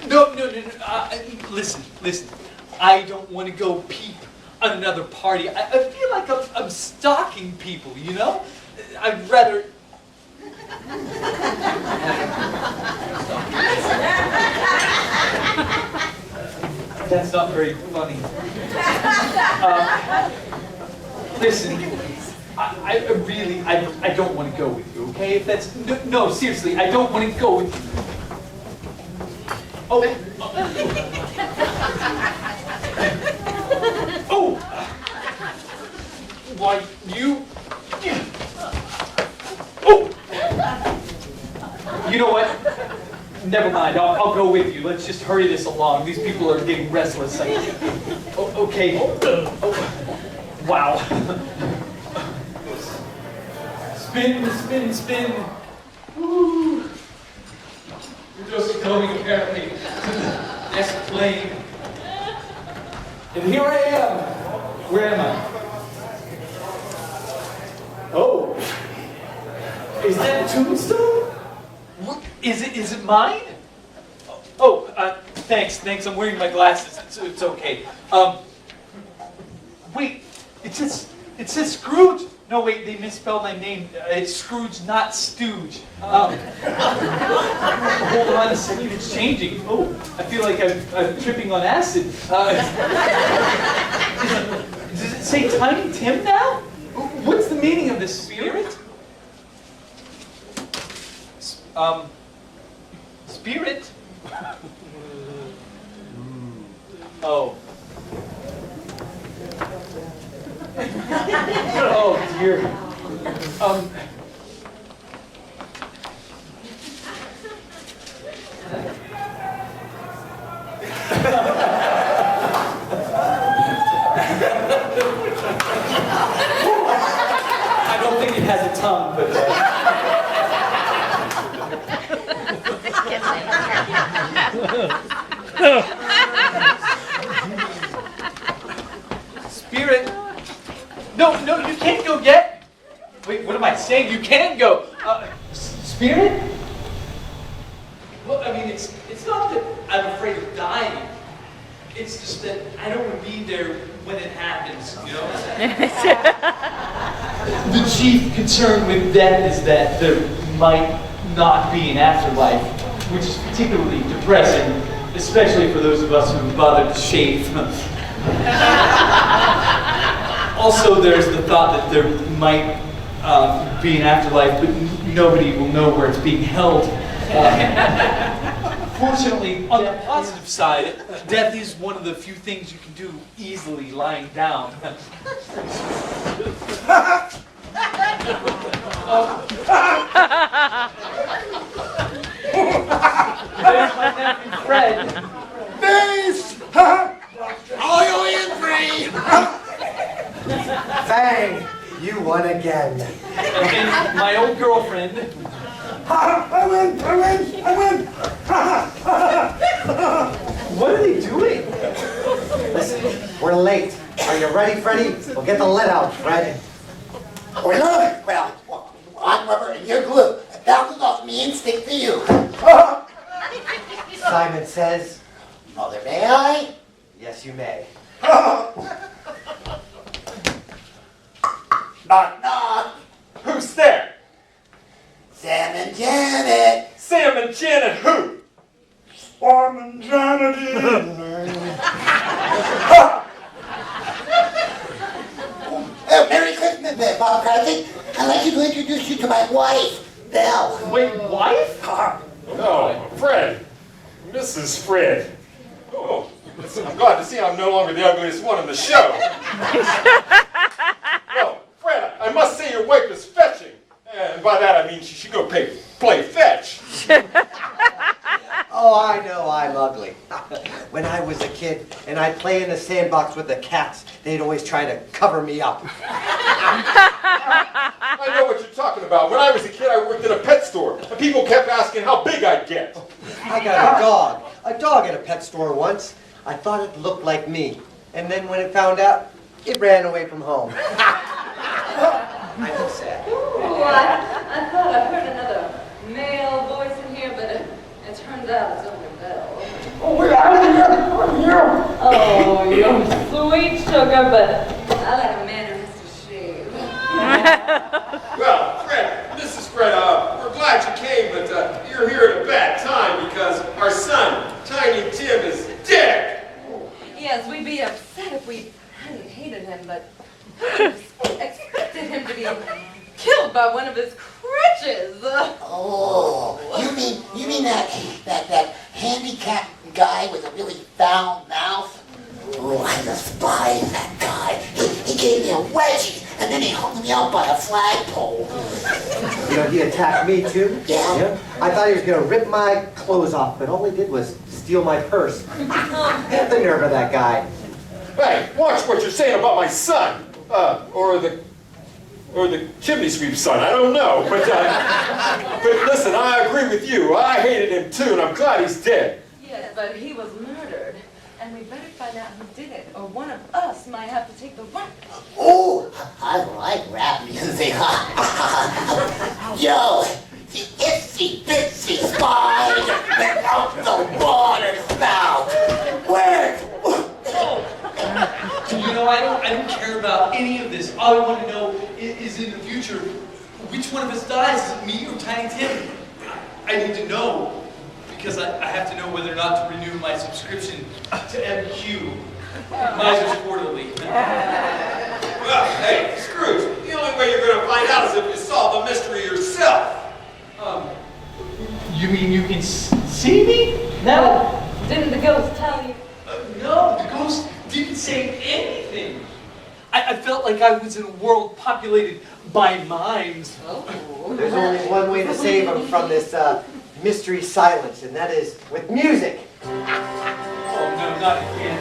No. Listen. I don't want to go peep on another party. I feel like I'm stalking people, you know? I'd rather... That's not very funny. Listen, I don't want to go with you, okay? If that's, no, seriously, I don't want to go with you. Oh. Why, you... Oh! You know what? Never mind, I'll go with you. Let's just hurry this along. These people are getting restless. Okay. Oh. Wow. Spin. Woo. You're just going apparently. Where am I? Oh. Is that a tombstone? What? Is it mine? Oh, thanks. I'm wearing my glasses. It's okay. Wait, it says Scrooge. No, wait, they misspelled my name. It's Scrooge, not Stooge. Hold on a second, it's changing. Oh, I feel like I'm tripping on acid. Does it say Tiny Tim now? What's the meaning of this, Spirit? Spirit? Oh. Oh dear. I don't think it has a tongue, but. Spirit. No, you can't go yet. Wait, what am I saying? You can't go. Spirit? Well, I mean, it's not that I'm afraid of dying. It's just that I don't want to be there when it happens, you know? The chief concern with death is that there might not be an afterlife, which is particularly depressing, especially for those of us who bothered to shave. Also, there's the thought that there might be an afterlife, but nobody will know where it's being held. Fortunately, on the positive side, death is one of the few things you can do easily lying down. There's my nephew Fred. Nice! All you in free! Bang! You won again. And my old girlfriend. I win! What are they doing? Listen, we're late. Are you ready, Freddie? We'll get the lead out, Fred. We're not. Well, I'm rubber and you're glue. It bounces off me and stick to you. Simon says, Mother, may I? yes, you may. Knock, knock. Who's there? Sam and Janet. Sam and Janet who? Sam and Janet. Merry Christmas, Bob Carthy. I'd like to introduce you to my wife, Belle. Wait, wife? Oh, Fred. Mrs. Fred. Oh, listen, I'm glad to see I'm no longer the ugliest one in the show. Well, Fred, I must say your wife is fetching. And by that I mean she should go play fetch. Oh, I know I'm ugly. When I was a kid and I'd play in the sandbox with the cats, they'd always try to cover me up. I know what you're talking about. When I was a kid, I worked in a pet store, and people kept asking how big I'd get. I got a dog at a pet store once. I thought it looked like me. And then when it found out, it ran away from home. I feel sad. Oh, I thought I heard another male voice in here, but it turns out it's only Belle. Oh, we're out of here. Oh, you're sweet sugar, but I like a man who has to shave. Well, Fred, Mrs. Fred, we're glad you came, but you're here at a bad time because our son, Tiny Tim, is dead. Yes, we'd be upset if we hadn't hated him, but we expected him to be killed by one of his crutches. Oh, you mean that handicapped guy with a really foul mouth? Oh, I despise that guy. He gave me a wedgie, and then he hung me out by a flagpole. You know, he attacked me too. Yeah. I thought he was going to rip my clothes off, but all he did was steal my purse. The nerve of that guy. Hey, watch what you're saying about my son. Or the chimney sweep son, I don't know. But listen, I agree with you. I hated him too, and I'm glad he's dead. Yes, but he was murdered. And we better find out who did it, or one of us might have to take the rap. Oh, I like rap music. Yo, the itsy bitsy spider without the water spout. Where? You know, I don't care about any of this. All I want to know is in the future, which one of us dies, is it me or Tiny Tim? I need to know, because I have to know whether or not to renew my subscription to MQ, Miser's Quarterly. Well, hey, Scrooge, the only way you're going to find out is if you solve the mystery yourself. You mean you can see me? No. Didn't the ghost tell you? No, the ghost didn't say anything. I felt like I was in a world populated by mimes. Oh. There's only one way to save him from this mystery silence, and that is with music. Oh, no, not again.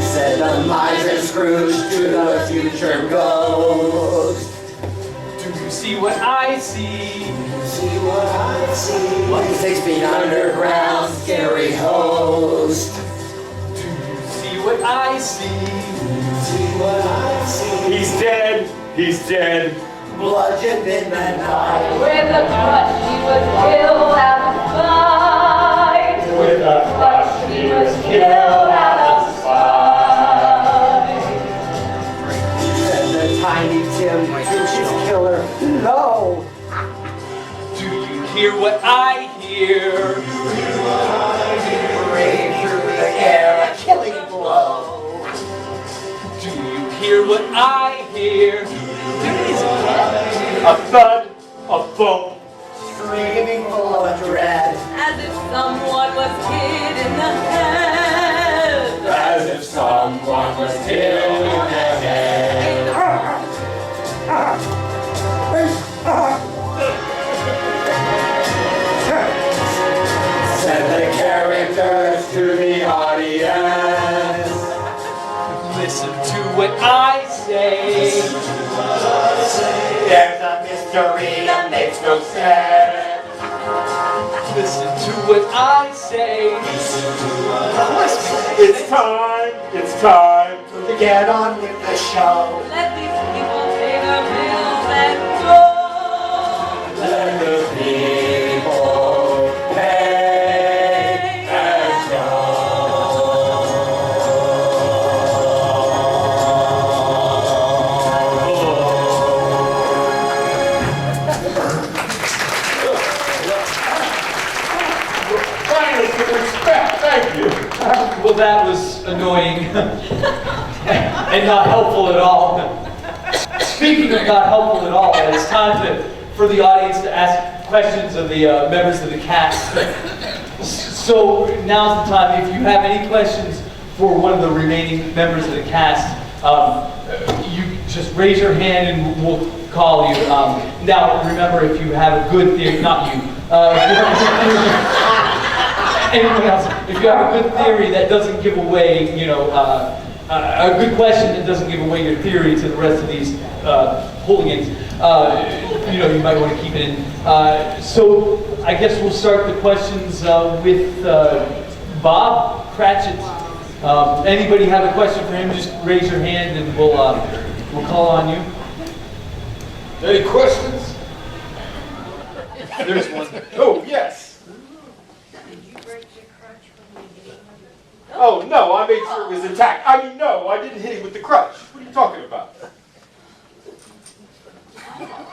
Said the miser Scrooge to the future ghost. Do you see what I see? See what I see? 6 feet underground, scary host. Do you see what I see? See what I see? He's dead. He's dead. Bludgeoned in the night. With a crush, he was killed out of spite. With a crush, he was killed out of spite. And the Tiny Tim shoots his killer. No! Do you hear what I hear? Rain through the air, a killing blow. Do you hear what I hear? There it is again. A thud, a thump. Screaming full of dread. As if someone was hit in the head. As if someone was hit in the head. Send the characters to the audience. Listen to what I say. There's a mystery that makes no sense. Listen to what I say. It's time, it's time. To get on with the show. Let these people pay their bills and go. Let the people pay and Finally, some respect. Thank you. Well, that was annoying and not helpful at all. Speaking of not helpful at all, it's time for the audience to ask questions of the members of the cast. So now's the time. If you have any questions for one of the remaining members of the cast, you just raise your hand and we'll call you. Now, remember, if you have a good theory, not you. Anyone else? If you have a good theory that doesn't give away, you know, a good question that doesn't give away your theory to the rest of these hooligans, you know, you might want to keep it in. So I guess we'll start the questions with Bob Cratchit. Anybody have a question for him? Just raise your hand and we'll call on you. Any questions? There's one. Oh, yes. Oh, no, I made sure it was intact. I mean, no, I didn't hit him with the crutch. What are you talking about?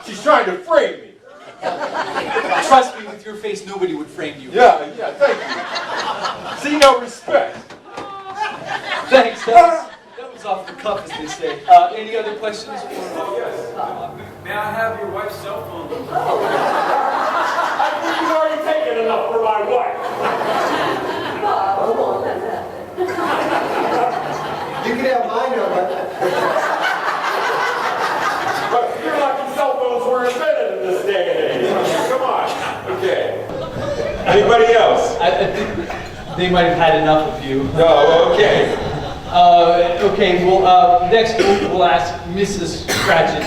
She's trying to frame me. Trust me, with your face, nobody would frame you. Yeah, thank you. See, no respect. Thanks. That was off the cuff, as they say. Any other questions? May I have your wife's cell phone? I think you've already taken enough for my wife. You can have my number. But you're lucky cell phones were invented in this day and age. Come on. Okay. Anybody else? I think they might have had enough of you. No, okay. Okay, well, next we'll ask Mrs. Cratchit.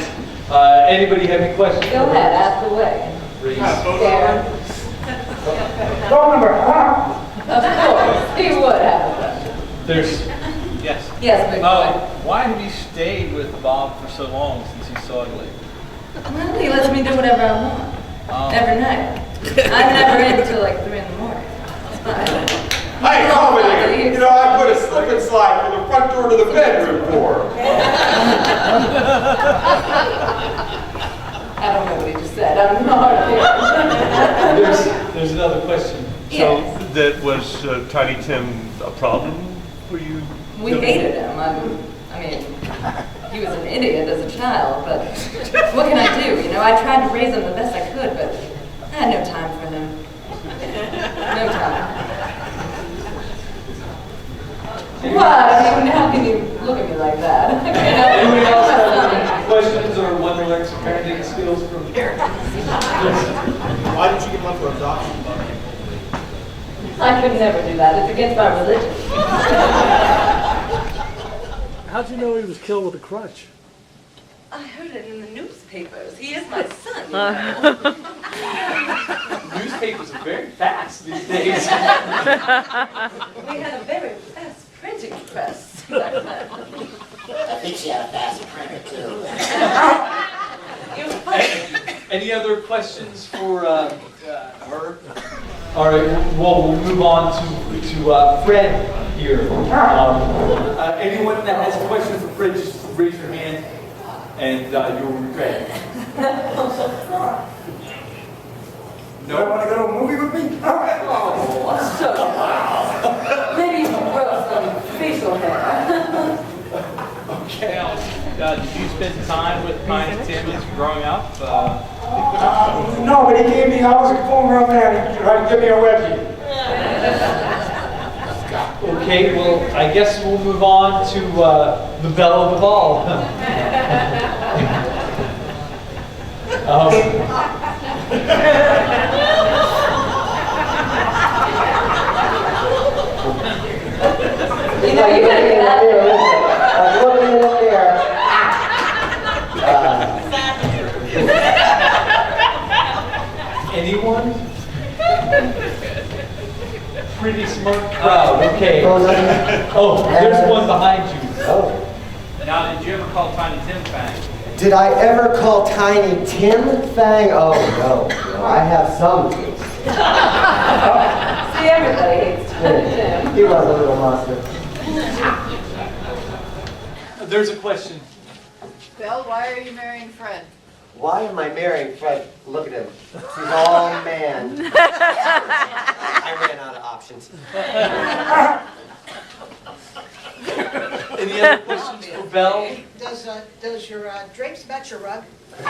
Anybody have any questions? Go ahead, ask away. Raise. Darren. Phone number. Of course, he would have a question. There's, Yes. Yes, big boy. Why have you stayed with Bob for so long since he saw you leave? Well, he lets me do whatever I want. Every night. I'm never in until like 3 in the morning. It's fine. Hey, accommodating. You know, I put a slip and slide from the front door to the bedroom for her. I don't know what he just said. I'm not here. there's another question. Yes. That was Tiny Tim a problem for you? We hated him. I mean, he was an idiot as a child, but what can I do? You know, I tried to raise him the best I could, but I had no time for him. No time. What? I mean, how can you look at me like that? Anyone else have any questions or wonderlects or parenting skills from here? Why didn't you give one for adoption? I could never do that. It's against my religion. How'd you know he was killed with a crutch? I heard it in the newspapers. He is my son, you know. Newspapers are very fast these days. We had a very fast printing press back then. I think she had a fast printer too. It was funny. Any other questions for her? All right, well, we'll move on to Fred here. Anyone that has a question for Fred, just raise your hand, and you'll regret it. No. You want to go to a movie with me? Oh, so maybe you can grow some facial hair. Now, did you spend time with Tiny Tim as you're growing up? No, but he gave me, I was a full grown man, he tried to give me a wedgie. Okay, well, I guess we'll move on to the belle of the ball. You know, you gotta get out of here. I'm looking in the mirror. Anyone? Pretty smart crowd. Okay. Oh, there's one behind you. Oh. Now, did you ever call Tiny Tim Fang? Did I ever call Tiny Tim Fang? Oh, no. I have some taste. See, everybody hates Tiny Tim. He was a little monster. There's a question. Bill, why are you marrying Fred? Why am I marrying Fred? Look at him. He's all man. I ran out of options. Any other questions for Belle? Does your drapes match your rug? And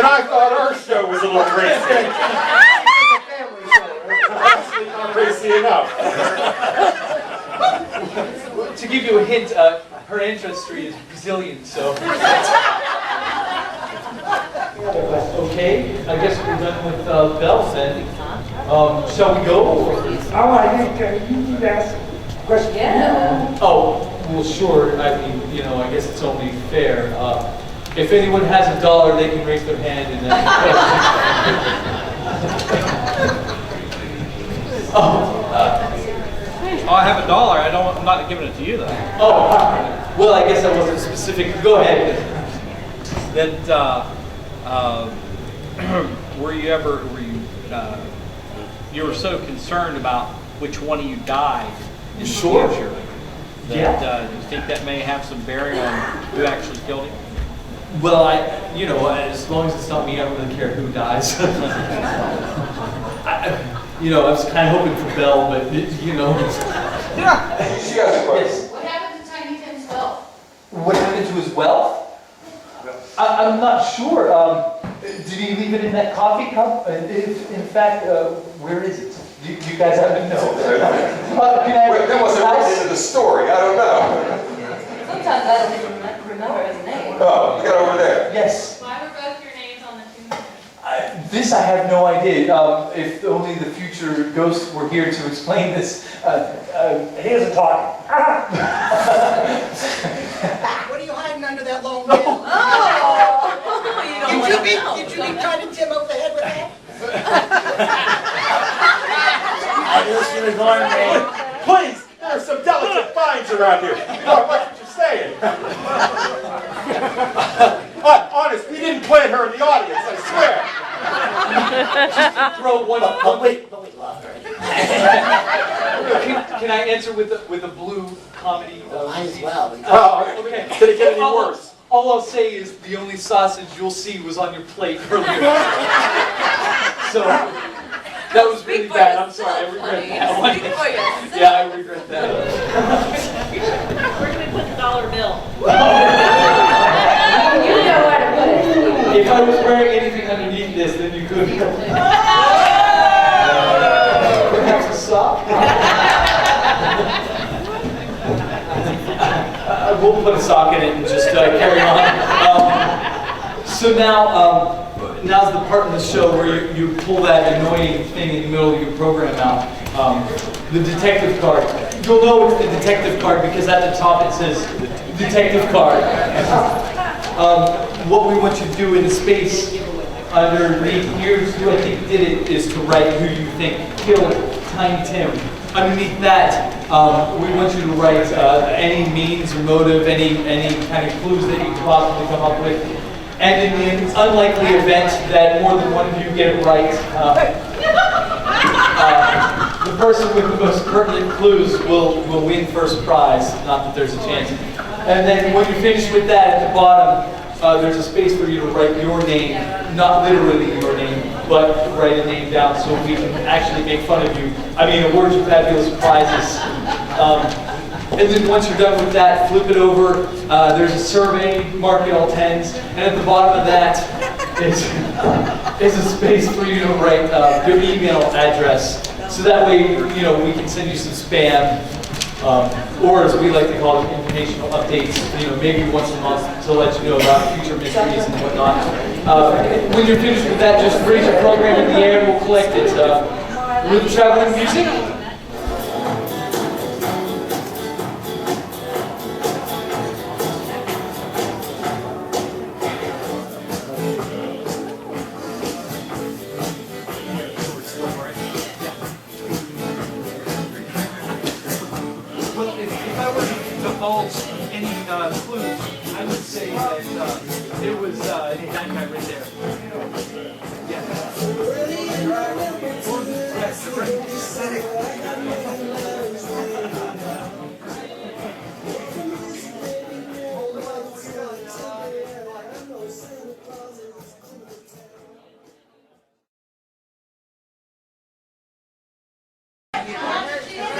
I thought our show was a little racy. Actually, not racy enough. To give you a hint, her ancestry is Brazilian, so. Okay, I guess we're done with Belle then. Shall we go? Oh, I think you need to ask a question. Yeah. Oh, well, sure. I mean, you know, I guess it's only fair. If anyone has $1, they can raise their hand and ask a question. I have $1. I'm not giving it to you though. Oh, well, I guess I wasn't specific. Go ahead. That you were so concerned about which one of you died in the Sure. future that you think that may have some bearing on who actually killed him? Well, as long as it's not me, I don't really care who dies. I was kind of hoping for Belle, but She has a question. What happened to Tiny Tim's wealth? What happened to his wealth? I'm not sure. Did he leave it in that coffee cup? In fact, where is it? Do you guys happen to know? Wait, that wasn't right into the story. I don't know. Sometimes I don't even remember his name. Oh, look at over there. Yes. Why were both your names on the tombstone? This I have no idea. If only the future ghosts were here to explain this. He isn't talking. What are you hiding under that long veil? Oh! You don't Did you want to know. meet around here. What you saying? Honest, we didn't plant her in the audience, I swear. Throw one. Wait. Can I answer with a blue comedy? Might as well. Oh, Okay. Did it get any worse? All I'll say is the only sausage you'll see was on your plate earlier. So that was really bad. I'm sorry. I regret that one. Yeah, I regret that. Where can we put the dollar bill? You know where to put it. If I was wearing anything underneath this, then you could. Perhaps a sock? We'll put a sock in it and just carry on. So now, now's the part in the show where you pull that annoying thing in the middle of your program out. The detective card. You'll know it's the detective card because at the top it says detective card. What we want you to do in the space underneath, here's who I think did it, is to write who you think killed Tiny Tim. Underneath that, we want you to write any means or motive, any kind of clues that you can possibly come up with. And in the unlikely event that more than one of you get it right, the person with the most pertinent clues will win first prize. Not that there's a chance. And then when you finish with that, at the bottom, there's a space for you to write your name, not literally your name, but write a name down so we can actually make fun of you. I mean, awards you fabulous prizes. And then once you're done with that, flip it over. There's a survey, mark it all 10s, and at the bottom of that is a space for you to write your email address. So that way, we can send you some spam. Or as we like to call them, informational updates, maybe once a month to let you know about future mysteries and whatnot. When you're finished with that, just raise your program in the air and we'll collect it. With traveling music. Any clues, I would say that it was that guy right there. Yeah.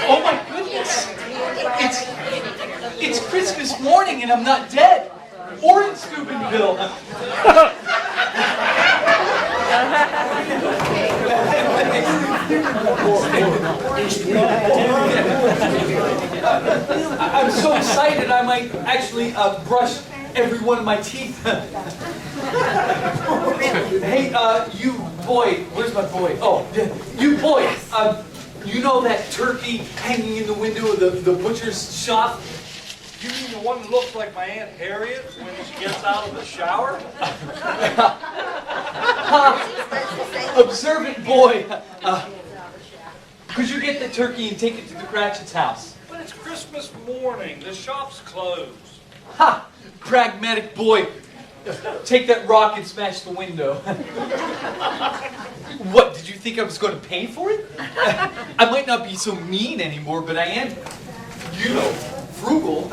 Oh my goodness! It's Christmas morning and I'm not dead. Or in Steubenville. I'm so excited I might actually brush every one of my teeth. Hey, you boy, where's my boy? Oh, you boy, you know that turkey hanging in the window of the butcher's shop? You mean the one that looks like my Aunt Harriet when she gets out of the shower? Observant boy, could you get the turkey and take it to the Cratchit's house? But it's Christmas morning. The shop's closed. Ha! Pragmatic boy. Take that rock and smash the window. What, did you think I was going to pay for it? I might not be so mean anymore, but I am, frugal.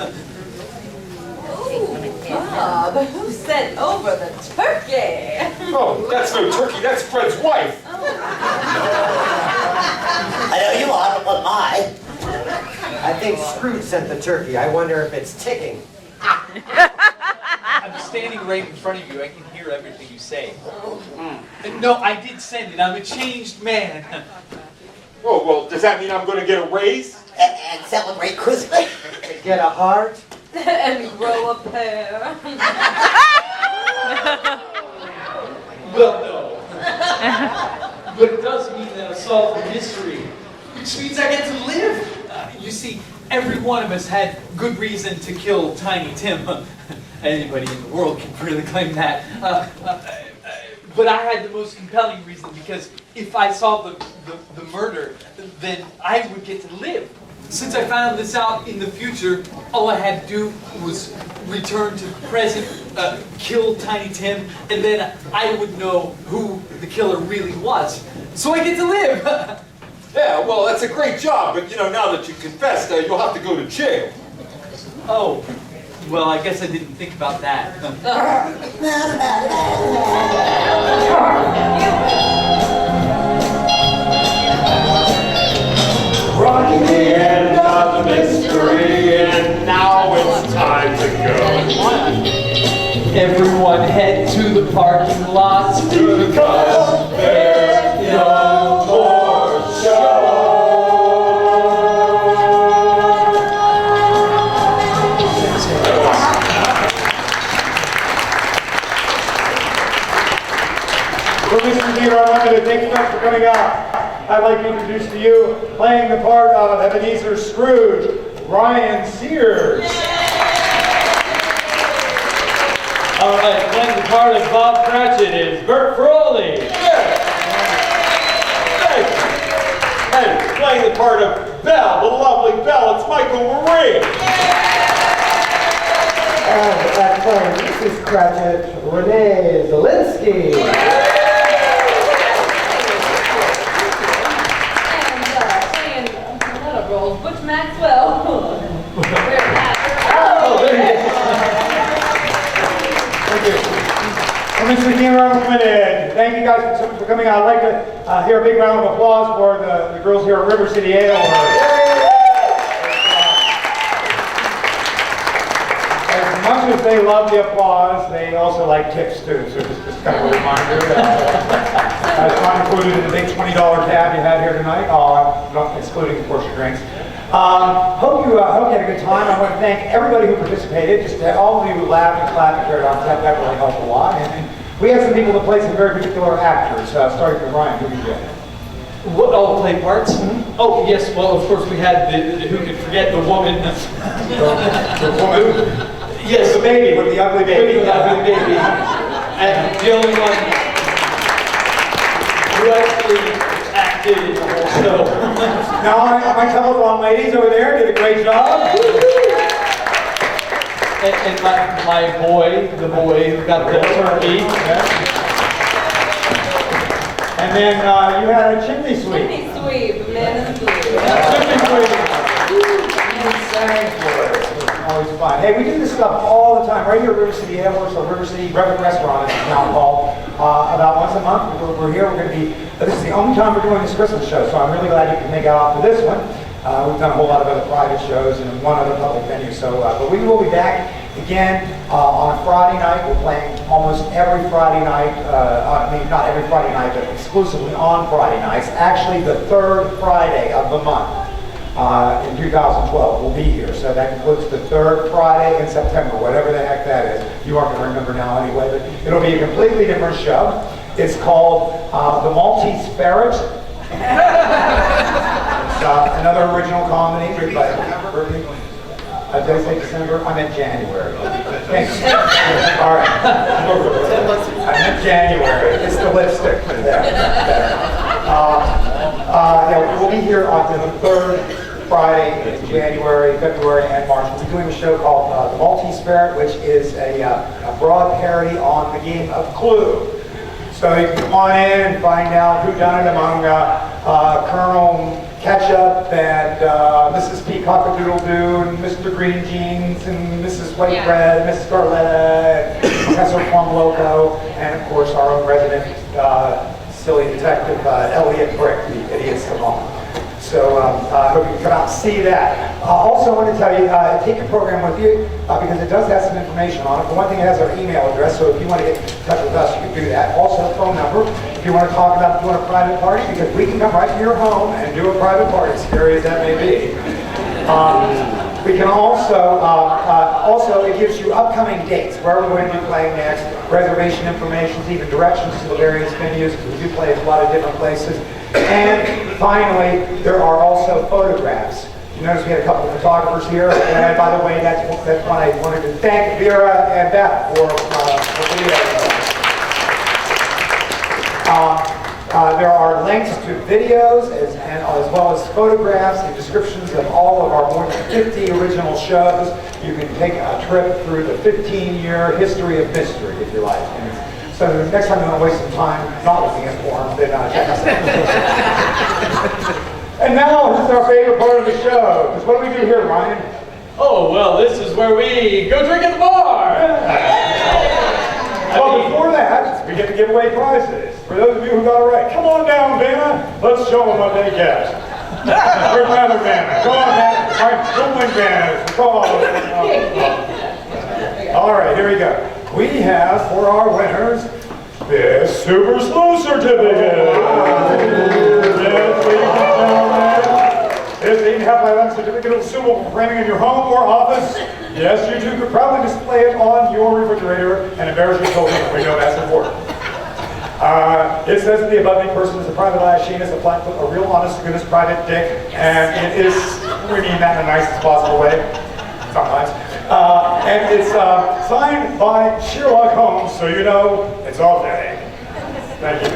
Ooh, Bob, who sent over the turkey? Oh, that's no turkey, that's Fred's wife. I know you are, but what am I? I think Scrooge sent the turkey. I wonder if it's ticking. I'm standing right in front of you. I can hear everything you say. No, I did send it. I'm a changed man. Oh, well, does that mean I'm going to get a raise? And celebrate Christmas? Get a heart? And grow a pair. Well, no. But it does mean that I solved the mystery, which means I get to live. You see, every one of us had good reason to kill Tiny Tim. Anybody in the world can really claim that. But I had the most compelling reason because if I solved the murder, then I would get to live. Since I found this out in the future, all I had to do was return to the present, kill Tiny Tim, and then I would know who the killer really was. So I get to live! Yeah, well, that's a great job, but now that you confessed, you'll have to go to jail. Oh, well, I guess I didn't think about that. Rocking the end of the mystery, and now it's time to go. Everyone head to the parking lot because there's no more show. Well, Mr. Deere, I wanted to thank you much for coming out. I'd like to introduce to you, playing the part of Ebenezer Scrooge, Ryan Sears. All right, playing the part of Bob Cratchit is Bert Froley. And playing the part of Belle, the lovely Belle, it's Michael Marie. And at playing Mrs. Cratchit, Renee Zelinsky. Butch Maxwell. Oh, there you go. Thank you. Well, Mr. Deere, thank you guys for coming out. I'd like to hear a big round of applause for the girls here at River City Ale. As much as they love the applause, they also like tips too. So just kind of a reminder that it's not included in the big $20 tab you had here tonight. Not excluding, of course, your drinks. Hope you had a good time. I want to thank everybody who participated. Just all of you who laughed and clapped and carried on. That really helped a lot. And we had some people that played some very particular actors. Starting with Ryan, who did you get? What, play parts? Mm-hmm. Oh, yes, well, of course we had who could forget the woman. The woman? Yes. The baby, with the ugly baby. With the ugly baby. And the only one who actually acted in the whole show. Now, my telephone ladies over there did a great job. And my boy, the boy who got the turkey. And then you had a chimney sweep. Chimney sweep, man in the blue. Chimney sweep. And sang for it. Always fun. Hey, we do this stuff all the time. Right here at River City Ale, so River City Restaurant is now called. About once a month, we're here. We're going to be. This is the only time we're doing this Christmas show, so I'm really glad you can make it out for this one. We've done a whole lot of other private shows and one other public venue. So, but we will be back again on a Friday night. We're playing almost every Friday night. I mean, not every Friday night, but exclusively on Friday nights. Actually, the third Friday of the month. In 2012, we'll be here. So that includes the third Friday in September, whatever the heck that is. You aren't going to remember now anyway, but it'll be a completely different show. It's called The Maltese Ferret. It's another original comedy written by... Did I say December? I meant January. Thanks. All right. I meant January. It's the lipstick. Yeah, we'll be here on the third Friday in January, February, and March. We'll be doing a show called The Maltese Ferret, which is a broad parody on the game of Clue. So you can come on in and find out who done it among Colonel Ketchup and Mrs. Peacock-a-doodle-doo and Mr. Green Jeans and Mrs. White Bread, Mrs. Scarlett, and Professor Plum Loco, and of course our own resident silly detective Elliot Brick, the idiot's Savant. So I hope you can come out and see that. Also, I want to tell you, take your program with you because it does have some information on it. For one thing, it has our email address, so if you want to get in touch with us, you can do that. Also, a phone number if you want to talk about doing a private party, because we can come right to your home and do a private party, scary as that may be. We can also, it gives you upcoming dates, where we're going to be playing next, reservation information, even directions to the various venues, because we do play at a lot of different places. And finally, there are also photographs. You notice we had a couple of photographers here, and by the way, that's one I wanted to thank Vera and Beth for video. There are links to videos as well as photographs and descriptions of all of our more than 50 original shows. You can take a trip through the 15-year history of mystery, if you like. And so next time you want to waste some time not looking at porn, then check us out. And now, this is our favorite part of the show. Because what do we do here, Ryan? Oh, well, this is where we go drink at the bar. Well, before that, we get to give away prizes. For those of you who got it right, come on down, Vanna. Let's show them what they get. Where's my other Vanna? Go on, Vanna. My dueling Vannas. All right, here we go. We have, for our winners, this Super Slow Certificate. Yes, ladies and gentlemen. This 8.5 by 11 certificate of suitable for framing in your home or office. Yes, you too could probably display it on your refrigerator and embarrass your children. We know that's important. It says that the above-named person is a private eye, she is a flat foot, a real honest-to-goodness private dick, and it is, we mean that in the nicest possible way, sometimes. And it's signed by Sherlock Holmes, so you know it's all day. Thank you.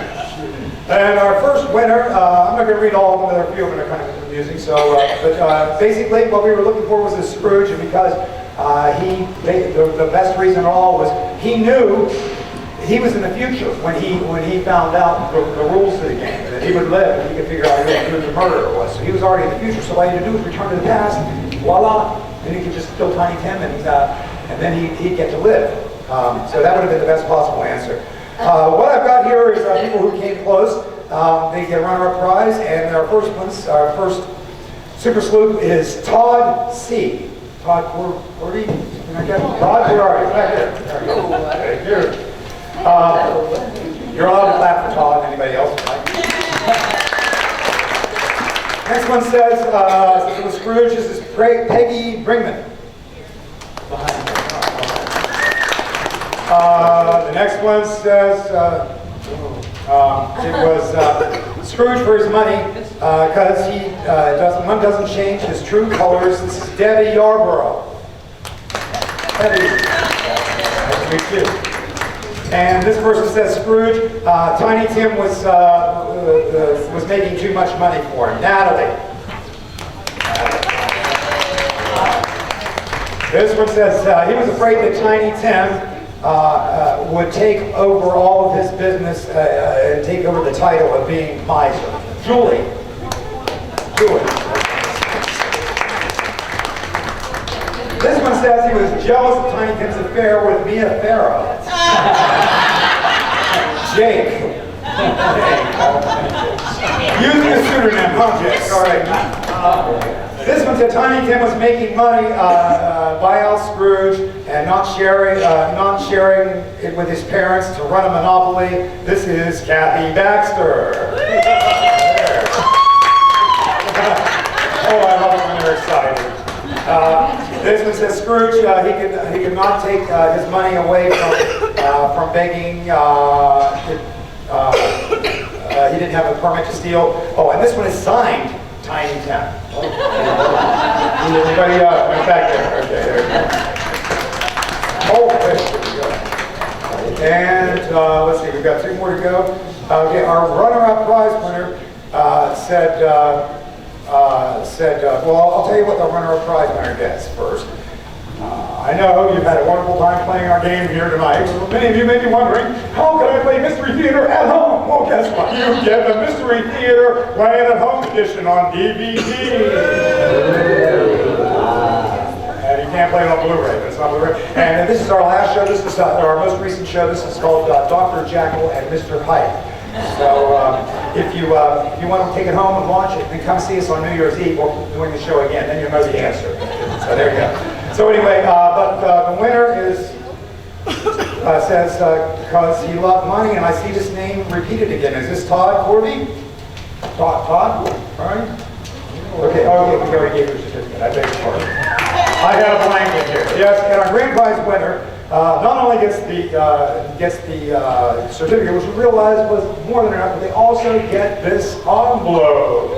And our first winner, I'm not going to read all of them, there are a few of them that are kind of confusing, so, but basically what we were looking for was a Scrooge, and because the best reason at all was he knew he was in the future when he found out the rules to the game, that he would live and he could figure out who the murderer was. So he was already in the future, so all he had to do was return to the past, voila, and he could just kill Tiny Tim and then he'd get to live. So that would have been the best possible answer. What I've got here is people who came close. They get a runner-up prize, and our first Super Sleuth is Todd C. Todd, where are you? Todd, where are you? Back there. There you go. Thank you. You're allowed to clap for Todd. Anybody else would like? Next one says, Scrooge, this is Peggy Bringman. The next one says, it was Scrooge for his money because he doesn't change his true colors. This is Debbie Yarborough. Debbie, nice to meet you. And this person says Scrooge, Tiny Tim was making too much money for him. Natalie. This one says he was afraid that Tiny Tim would take over all of his business and take over the title of being miser. Julie. This one says he was jealous of Tiny Tim's affair with Mia Farrow. Jake. Using a pseudonym, huh, Jake? All right. This one said Tiny Tim was making money, buy out Scrooge, and not sharing it with his parents to run a monopoly. This is Kathy Baxter. Oh, I love it when they're excited. This one says Scrooge, he could not take his money away from begging. He didn't have a permit to steal. Oh, and this one is signed Tiny Tim. Anybody back there? Okay, there you go. Oh, there we go. And let's see, we've got 2 more to go. Okay, our runner-up prize winner said, well, I'll tell you what the runner-up prize winner gets first. I know you've had a wonderful time playing our game here tonight. Many of you may be wondering, how can I play Mystery Theater at home? Well, guess what? You get the Mystery Theater Play It at Home edition on DVD. And you can't play it on Blu-ray, but it's not Blu-ray. And this is our last show. This is our most recent show. This is called Dr. Jekyll and Mr. Hyde. So if you want to take it home and watch it, then come see us on New Year's Eve. We're doing the show again. Then you'll know the answer. So there you go. So anyway, but the winner is says because he loved money, and I see this name repeated again. Is this Todd Corby? Todd? All right. Okay. Oh, we already gave you a certificate. I beg your pardon. I had a blank in here. Yes, and our grand prize winner not only gets the certificate, which we realized was more than enough, but they also get this envelope.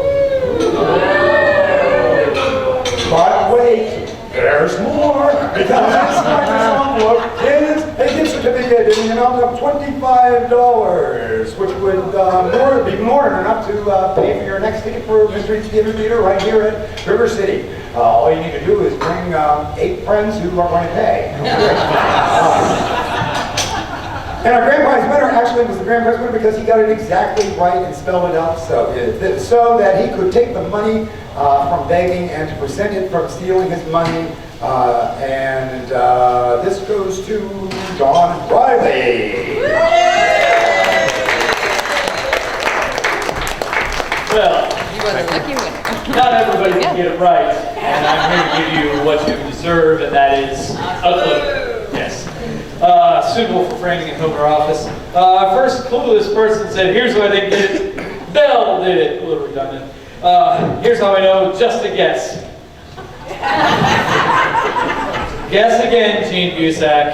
But wait, there's more, because inside this envelope is a gift certificate in the amount of $25, which would be more than enough to pay for your next ticket for Mystery Theater right here at River City. All you need to do is bring 8 friends who are going to pay. And our grand prize winner actually was the grand prize winner because he got it exactly right and spelled it out so that he could take the money from begging and to present it from stealing his money. This goes to John Riley. Well, not everybody can get it right, and I'm here to give you what you deserve, and that is a clue. Yes. Suitable for framing in Homer office. First clueless person said, here's what I think did it. Bell did it. A little redundant. Here's how I know, just a guess. Guess again, Gene Busak.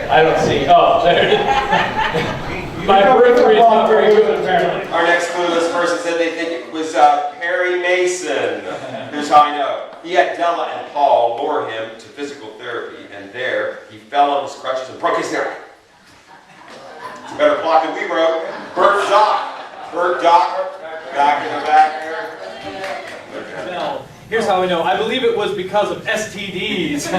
I don't see. Oh, there it is. My periphery is not very good, apparently. Our next clueless person said they think it was Perry Mason. Here's how I know. He had Della and Paul lure him to physical therapy, and there he fell on his crutches and broke his neck. It's a better plot than we wrote. Bert Doc, back in the back there. Well, here's how I know. I believe it was because of STDs.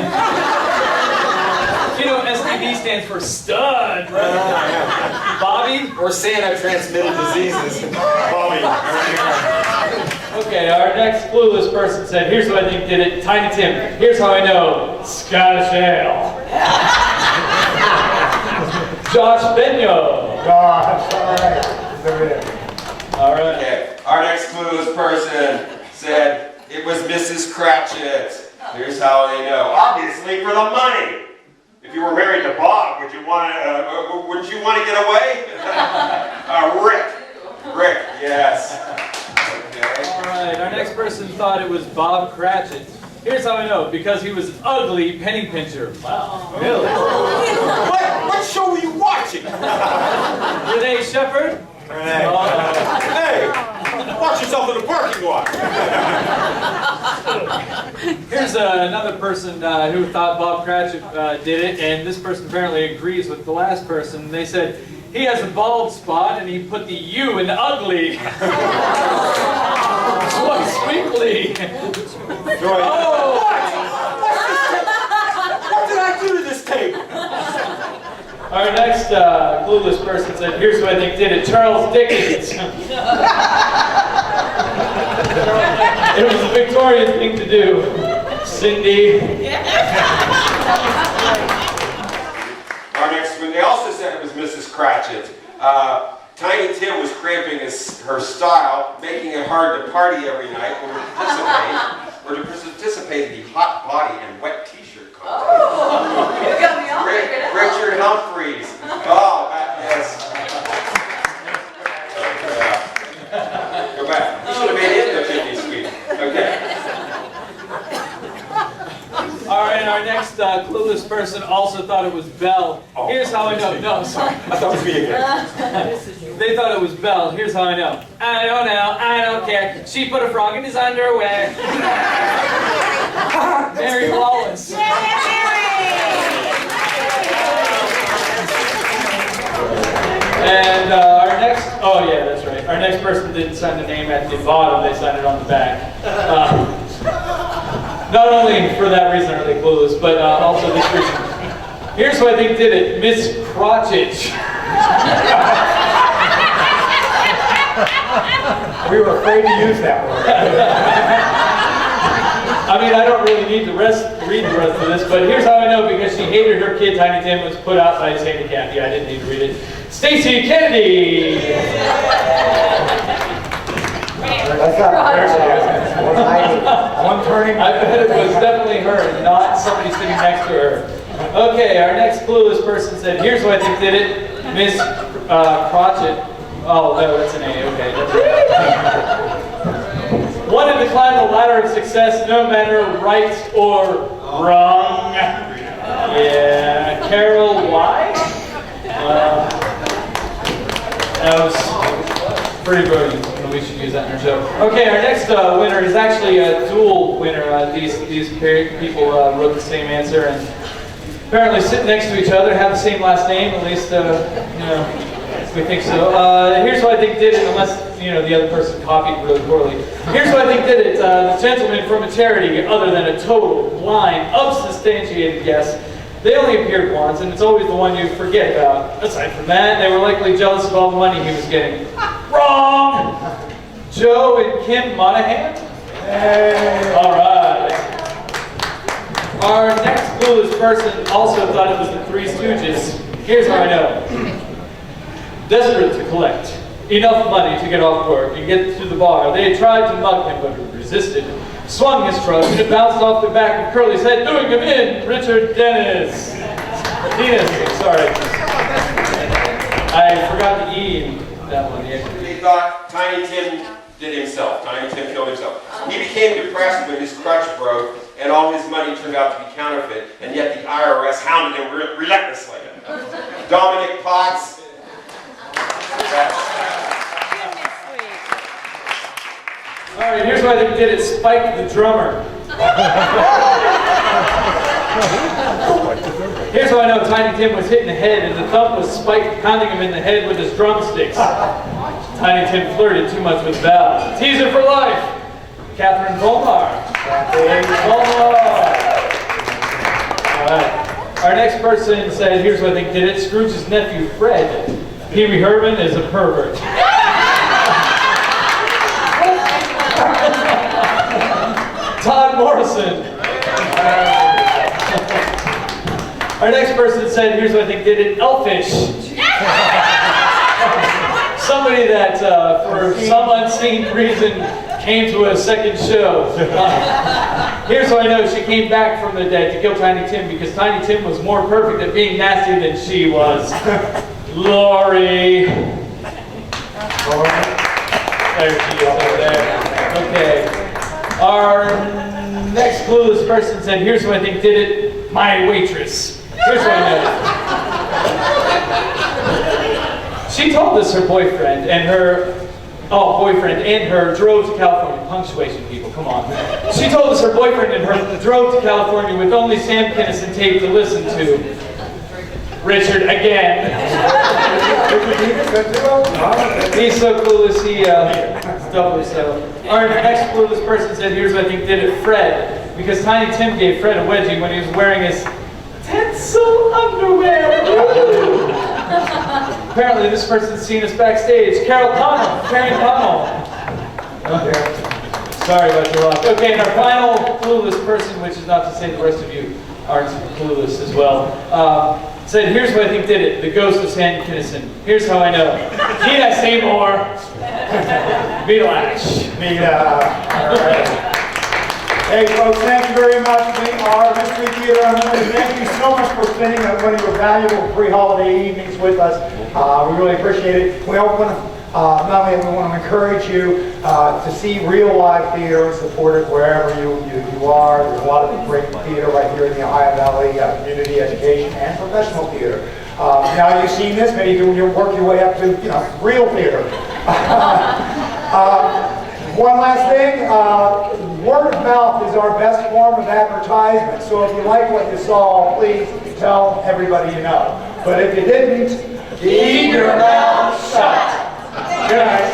You know, STD stands for stud, right? Bobby? Or Santa transmitted diseases. Bobby. Okay, our next clueless person said, here's what I think did it. Tiny Tim. Here's how I know. Scottish Ale. Josh Benyo. Gosh, all right. All right. Okay, our next clueless person said it was Mrs. Cratchit. Here's how they know. Obviously for the money. If you were married to Bob, wouldn't you want to get away? Rick, yes. Okay. All right, our next person thought it was Bob Cratchit. Here's how I know, because he was an ugly penny pincher. Wow. Really? What show were you watching? Renee Shepherd? Renee. Hey, watch yourself in the parking lot. Here's another person who thought Bob Cratchit did it, and this person apparently agrees with the last person. They said, he has a bald spot, and he put the U in ugly. What's squinkly? Oh! What did I do to this table? Our next clueless person said, here's who I think did it, Charles Dickens. It was a Victorian thing to do. Cindy. Our next one, they also said it was Mrs. Cratchit. Tiny Tim was cramping her style, making it hard to party every night or to participate in the hot body and wet t-shirt contest. Oh, you got me all figured out. Richard Humphreys. Oh, yes. Go back. You should have made it the chimney sweep. Okay. All right, our next clueless person also thought it was Belle. Here's how I know. No, sorry. I thought it was me again. They thought it was Belle. Here's how I know. I don't know. I don't care. She put a frog in his underwear. Mary Wallace. And our next, oh yeah, that's right. Our next person didn't sign the name at the bottom, they signed it on the back. Not only for that reason are they clueless, but also this reason. Here's who I think did it, Miss Crotchage. We were afraid to use that word. I mean, I don't really need to read the rest of this, but here's how I know, because she hated her kid, Tiny Tim, was put out by his handicap. Yeah, I didn't need to read it. Stacey Kennedy! That's not one turning. I bet it was definitely her, not somebody sitting next to her. Okay, our next clueless person said, here's what I think did it, Miss Crotchit. Oh, no, that's an A, okay. Wanted to climb the ladder of success no matter right or wrong. Yeah, Carol Y? That was pretty brilliant. but we should use that in our show. Okay, our next winner is actually a dual winner. These people wrote the same answer and apparently sit next to each other, have the same last name, at least, we think so. Here's what I think did it, unless, the other person copied really poorly. Here's what I think did it. The gentleman from a charity, other than a total, blind, unsubstantiated guess, they only appeared once, and it's always the one you forget about. Aside from that, they were likely jealous of all the money he was getting. Wrong! Joe and Kim Monahan? Hey. All right. Our next clueless person also thought it was the Three Stooges. Here's how I know. Desperate to collect enough money to get off work and get to the bar, they tried to mug him, but he resisted. Swung his truck, and it bounced off the back of Curly's head, doing him in. Richard Dennis. Sorry. I forgot the E in that one. They thought Tiny Tim did himself. Tiny Tim killed himself. He became depressed when his crutch broke, and all his money turned out to be counterfeit, and yet the IRS hounded him relentlessly. Dominic Potts. All right, here's why they did it. Spike the drummer. Here's how I know Tiny Tim was hit in the head, and the thump was Spike pounding him in the head with his drumsticks. Tiny Tim flirted too much with Val. Teaser for life. Catherine Volmar. All right. Our next person said, here's what I think did it. Scrooge's nephew, Fred. Pee Wee Herman is a pervert. Todd Morrison. Our next person said, here's what I think did it. Elfish. Somebody that, for some unseen reason, came to a second show. Here's how I know she came back from the dead to kill Tiny Tim, because Tiny Tim was more perfect at being nasty than she was. Lori. There she is over there. Okay. Our next clueless person said, here's what I think did it. My waitress. Here's what I know. She told us her boyfriend and her drove to California. Punctuation, people, come on. She told us her boyfriend and her drove to California with only Sam Kinison tape to listen to. Richard again. He's so clueless, he doubly so. Our next clueless person said, here's what I think did it, Fred. Because Tiny Tim gave Fred a wedgie when he was wearing his tinsel underwear. Apparently this person's seen us backstage. Karen Connell. Sorry about your luck. Okay, and our final clueless person, which is not to say the rest of you aren't clueless as well, said, here's what I think did it. The ghost of Sam Kinison. Here's how I know. Gina Seymour. Beetle Ash. All right. Hey folks, thank you very much for being our Mystery Theater. Thank you so much for spending one of your valuable pre-holiday evenings with us. We really appreciate it. We want to not only we want to encourage you to see real live theater and support it wherever you are. There's a lot of great theater right here in the Ohio Valley, community education and professional theater. Now you've seen this, maybe you can work your way up to real theater. One last thing, word of mouth is our best form of advertisement. So if you like what you saw, please tell everybody you know. But if you didn't, keep your mouth shut. Good night.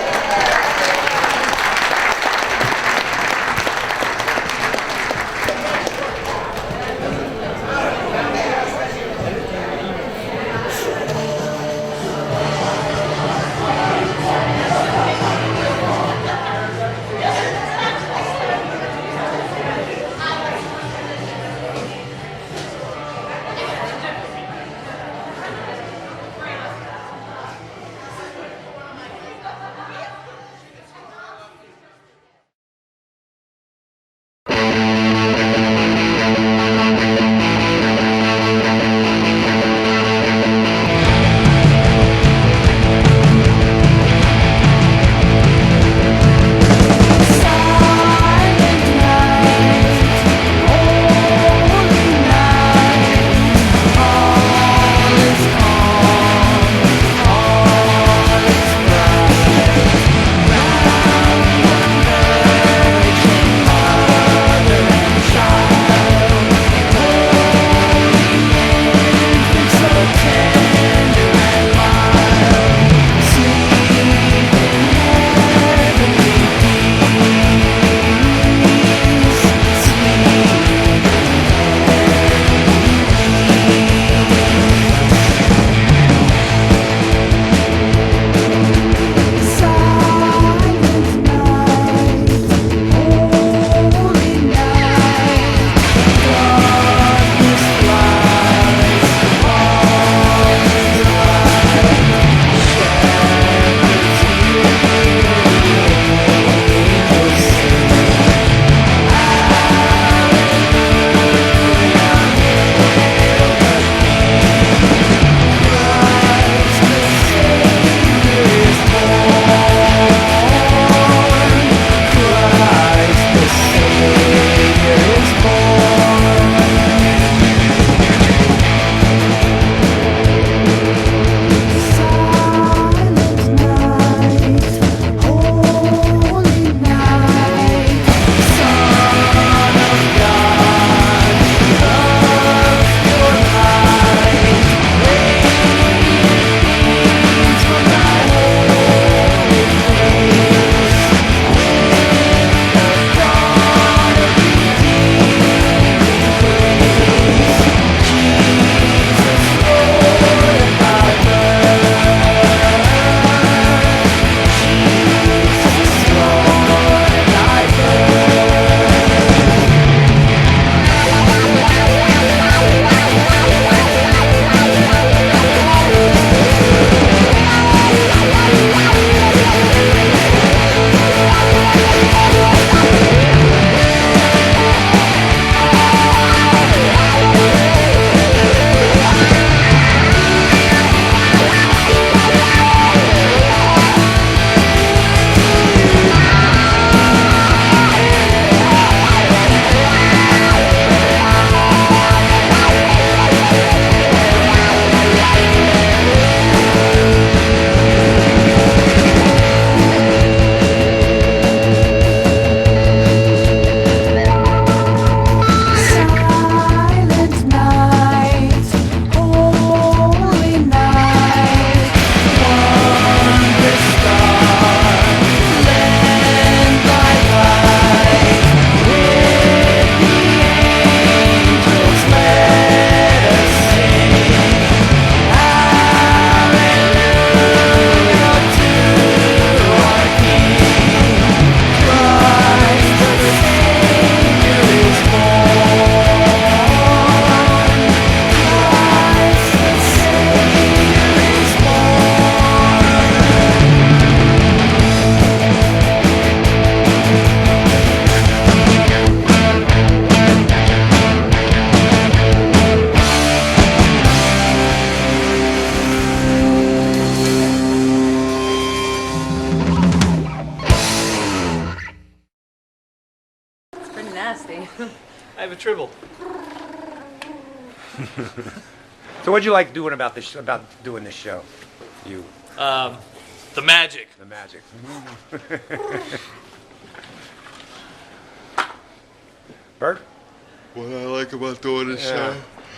Tribble. So what'd you like doing about this? About doing this show? You. The magic. The magic. Bert? What I like about doing this show?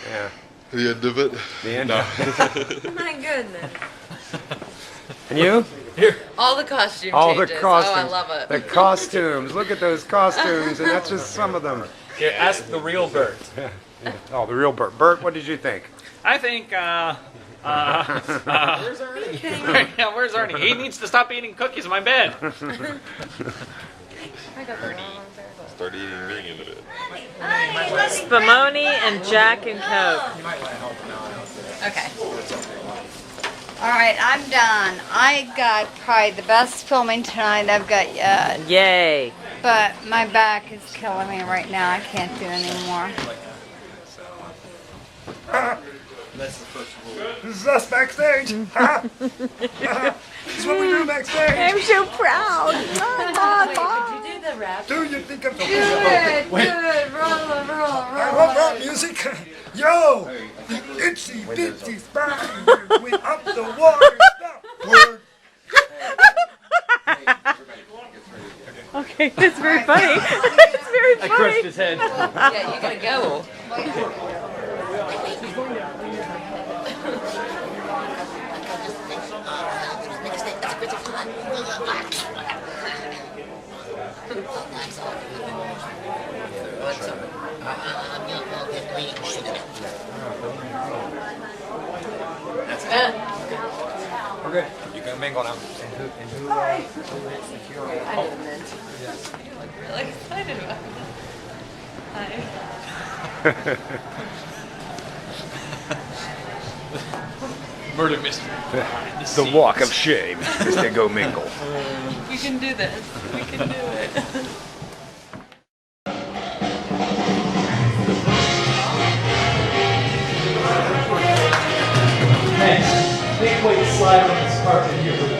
Yeah. The end of it? The end No. My goodness. And you? All the costume All changes. the costumes. Oh, I love it. The costumes. Look at those costumes, and that's just some of them. Here, ask the real Bert. Oh, the real Bert. Bert, what did you think? I think, where's Ernie? Yeah, where's Ernie? He needs to stop eating cookies in my bed. Start eating me in a bit. Spumoni and Jack and Coke. Okay. All right, I'm done. I got probably the best filming tonight I've got yet. Yay. But my back is killing me right now. I can't do anymore. This is us backstage. This is what we do backstage. I'm so proud. Could you do the rap? Do you think I'm Do it, do it, roll, I love rap music. Yo, itsy bitsy spider went up the water. Word. Okay, that's very funny. It's very funny. I crushed his head. Yeah, you gotta go. That's it. We're good. You can mingle now. I didn't. You look really excited about it. Hi. Murder mystery. The walk of shame is to go mingle. We can do this. We can do it. Thanks. Can't quite slide on this carpet here, but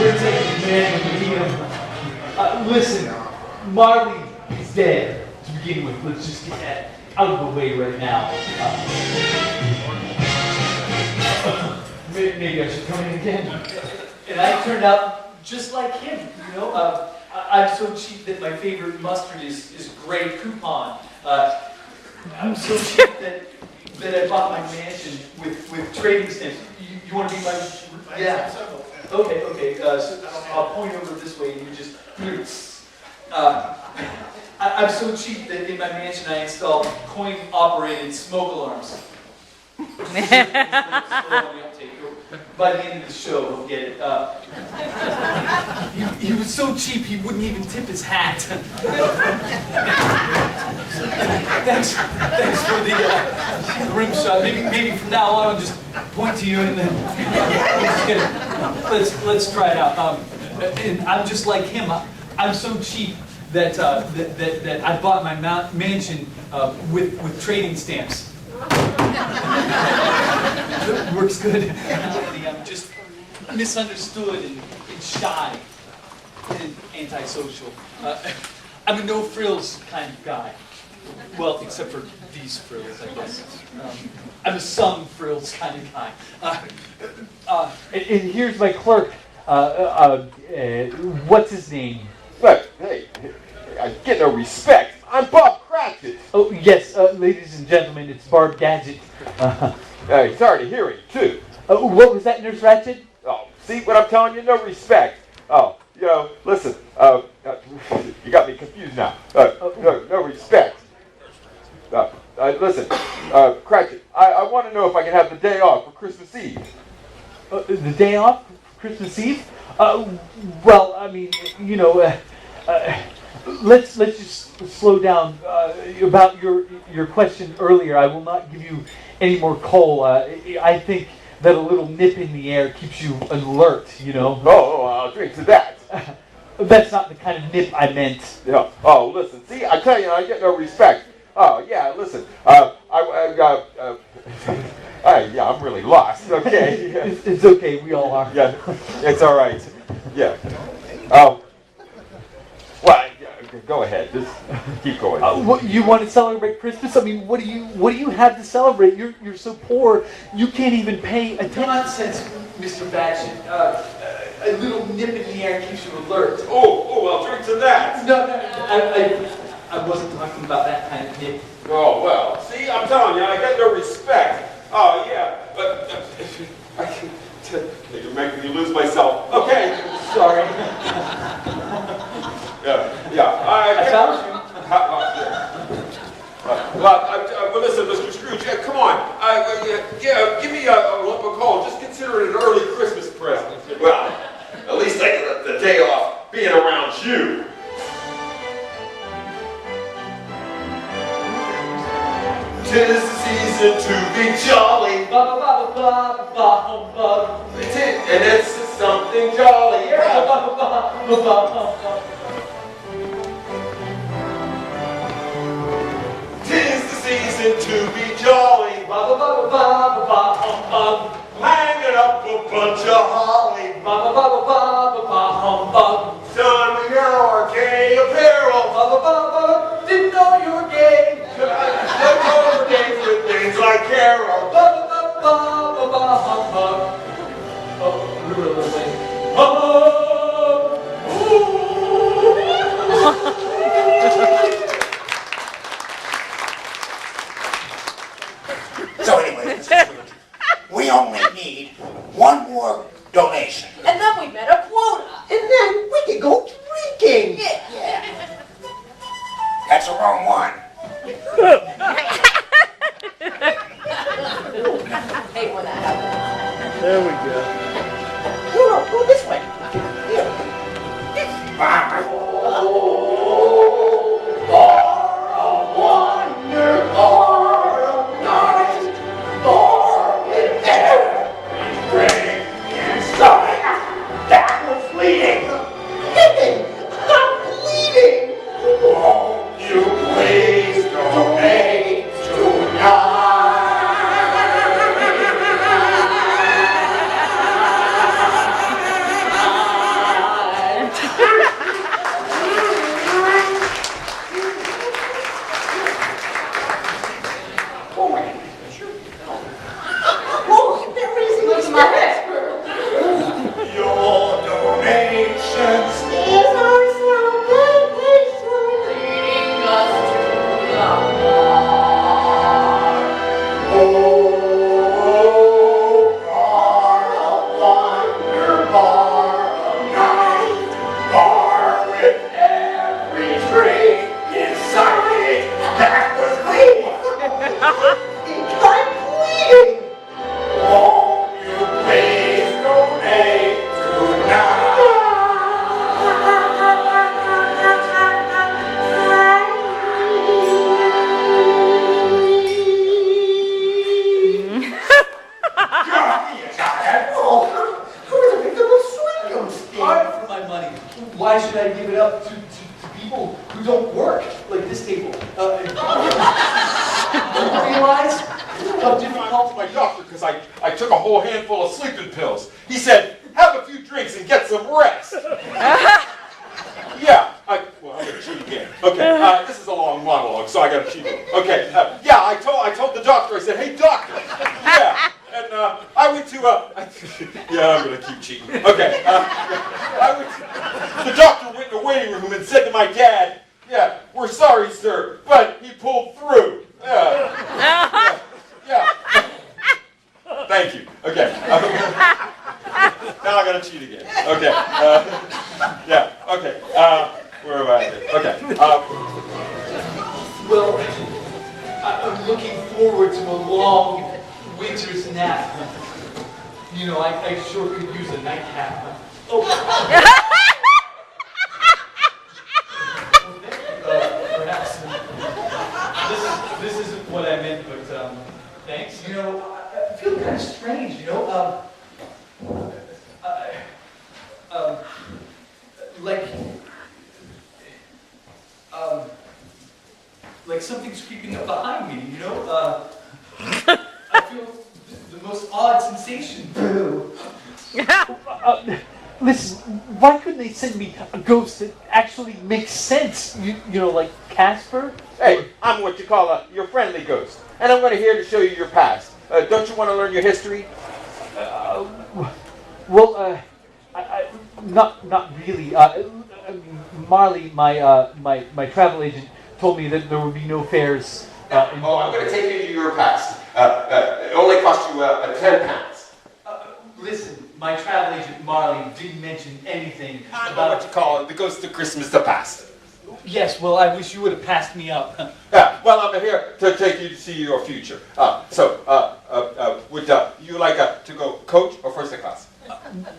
we're taking command of the kingdom. Listen, Marley is dead to begin with. Let's just get that out of the way right now. Maybe I should come in again. And I turned out just like him, you know. I'm so cheap that my favorite mustard is Grey Coupon. I'm so cheap that I bought my mansion with trading stamps. You want to be my... Yeah. Okay. So I'll point over this way and you just... I'm so cheap that in my mansion I installed coin-operated smoke alarms. By the end of the show, we'll get it. He was so cheap he wouldn't even tip his hat. Thanks for the rim shot. Maybe from now on I'll just point to you and then let's try it out. And I'm just like him. I'm so cheap that I bought my mansion with trading stamps. Works good. I'm just misunderstood and shy and antisocial. I'm a no-frills kind of guy. Well, except for these frills, I guess. I'm a some frills kind of guy. And here's my clerk. What's his name? Look, hey, I get no respect. I'm Bob Cratchit. Oh, yes, ladies and gentlemen, it's Barb Gadget. Hey, sorry to hear it, too. What was that, Nurse Ratchet? Oh, see what I'm telling you? No respect. Oh, listen, you got me confused now. No respect. Listen, Cratchit, I want to know if I can have the day off for Christmas Eve. The day off for Christmas Eve? Well, I mean, let's just slow down about your question earlier. I will not give you any more coal. I think that a little nip in the air keeps you alert, Oh, I'll drink to that. That's not the kind of nip I meant. Yeah. Oh, listen, see, I tell you, I get no respect. Oh, yeah, listen, I'm really lost, okay? It's okay, we all are. Yeah, it's all right. Yeah. Oh, well, go ahead. Just keep going. What, you want to celebrate Christmas? I mean, what do you have to celebrate? You're so poor, you can't even pay attention. Nonsense, Mr. Batchet. A little nip in the air keeps you alert. Oh, well, drink to that. No, I wasn't talking about that kind of nip. Oh, well, see, I'm telling you, I got no respect. Oh, yeah, but you're making me lose myself. Okay. Sorry. Yeah. I found you. Well, listen, Mr. Scrooge, come on. Give me a lump of coal. Just consider it an early Christmas present. Well, at least I get the day off being around you. Tis the season to be jolly. Ba ba ba ba ba ba. And it's something jolly. Ba ba ba ba ba ba. Tis the season to be jolly. Ba ba ba ba ba ba ba. Hanging up a bunch of holly. Ba ba ba ba ba ba ba. Son, we know our gay apparel. Ba ba ba ba. Didn't know you were gay. Let's go for days with things like Carol. Ba ba ba ba ba ba ba. Oh, we were a little late. So anyway, Mr. Scrooge, we only need one more donation. And then we met a quota. And then we can go drinking. Yeah. That's the wrong one. Hate when that happens. There we go. Go this way. Here. Why should I give it up to people who don't work, like this table? Don't you realize how difficult My doctor, because I took a whole handful of sleeping pills. He said, have a few drinks and get some rest. Yeah, I'm going to cheat again. Okay, this is a long monologue, so I got to cheat. Okay, yeah, I told the doctor, I said, hey, doctor. Yeah, and I went to, yeah, I'm going to keep cheating. Okay, the doctor went in the waiting room and said to my dad, yeah, we're sorry, sir, but he pulled through. Yeah. Thank you. Okay. Now I gotta cheat again. Okay. Yeah. Okay. Where am I? Okay. Well, I'm looking forward to a long winter's nap. You know, I sure could use a nightcap. Oh. Perhaps this isn't what I meant, but thanks. You know, I feel kind of strange. You know, like something's creeping up behind me. You know, I feel the most odd sensation. Listen, why couldn't they send me a ghost that actually makes sense? You know, like Casper? Hey, I'm what you call your friendly ghost, and I'm here to show you your past. Don't you want to learn your history? Not really. Marley, my travel agent, told me that there would be no fares. I'm going to take you to your past. It only cost you £10. Listen, my travel agent Marley didn't mention anything about what you call the ghost of Christmas the past. Yes, well, I wish you would have passed me up. Yeah, well, I'm here to take you to see your future. Would you like to go coach or first class?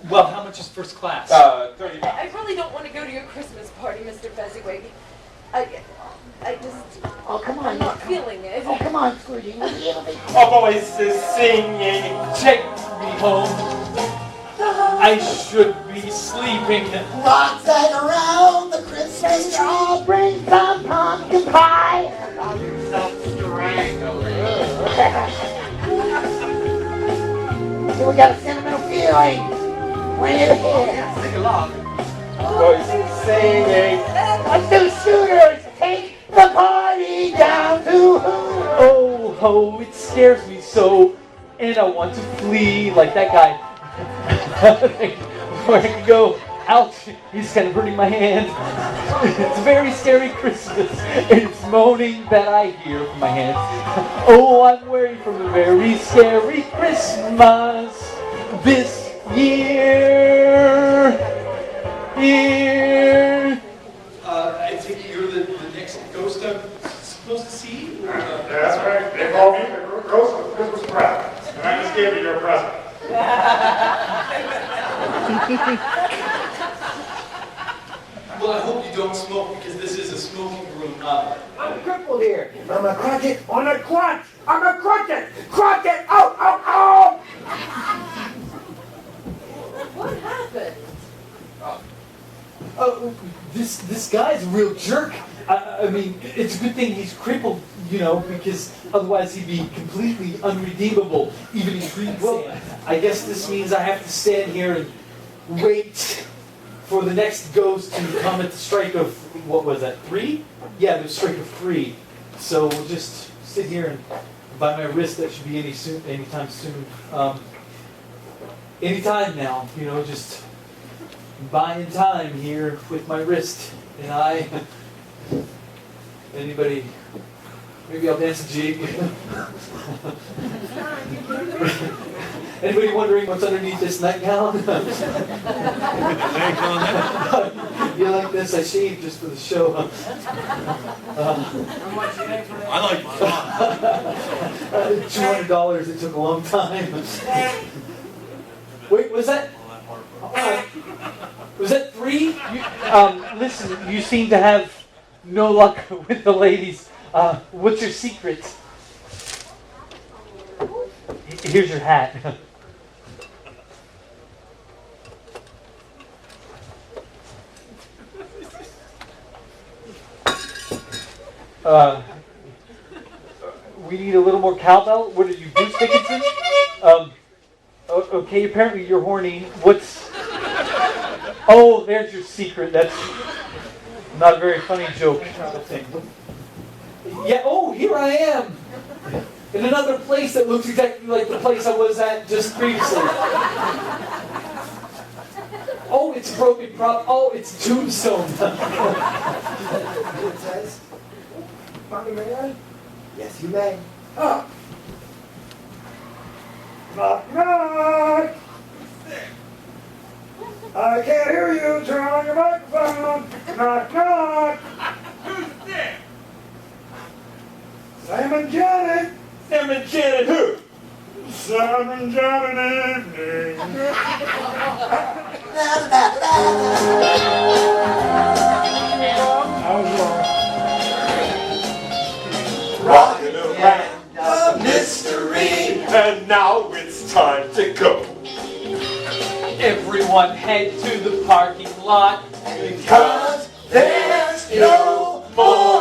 Well, how much is first class? $30. I really don't want to go to your Christmas party, Mr. Fezziwig. I just... Oh, come on. I'm not feeling it. Oh, come on, Scrooge. Oh, voices singing. Take me home. I should be sleeping. Rocks that around the Christmas tree. Bring some pumpkin pie. So we got a sentimental feeling. When you're here. Sing along. Voices singing. Let's do shooters. Take the party down to who? Oh, it scares me so, and I want to flee like that guy. Where I can go, ouch, he's kind of hurting my hand. It's a very scary Christmas, and it's moaning that I hear from my hand. Oh, I'm worried from a very scary Christmas this year. Here. I think you're the next ghost I'm supposed to see? That's right. They call me the ghost of Christmas present. And I just gave you your present. Well, I hope you don't smoke because this is a smoking room. I'm crippled here. I'm a crutchet on a crutch. I'm a crutchet. Crutchet. Oh, oh, oh. What happened? This guy's a real jerk. I mean, it's a good thing he's crippled, you know, because otherwise he'd be completely unredeemable, even in Greek. Well, I guess this means I have to stand here and wait for the next ghost to come at the strike of, what was that, 3? Yeah, the strike of 3. So we'll just sit here and by my wrist, that should be anytime soon. Anytime now, you know, just buying time here with my wrist. And I, anybody, maybe I'll dance a jig. Anybody wondering what's underneath this nightgown? You like this? I shaved just for the show. I like $200. It took a long time. Wait, was that? Was that 3? Listen, you seem to have no luck with the ladies. What's your secret? Here's your hat. We need a little more cowbell. What are you, Bruce Dickinson? Okay, apparently you're horny. What's... Oh, there's your secret. That's not a very funny joke. Yeah, oh, here I am. In another place that looks exactly like the place I was at just previously. Oh, it's broken prop. Oh, it's tombstone. It says, Mommy, may I? Yes, you may. Oh. Knock, knock. I can't hear you. Turn on your microphone. Knock, knock. Who's there? Sam and Janet. Sam and Janet who? Sam and Janet evening. Rocking around a mystery, and now it's time to go. Everyone head to the parking lot because there's no more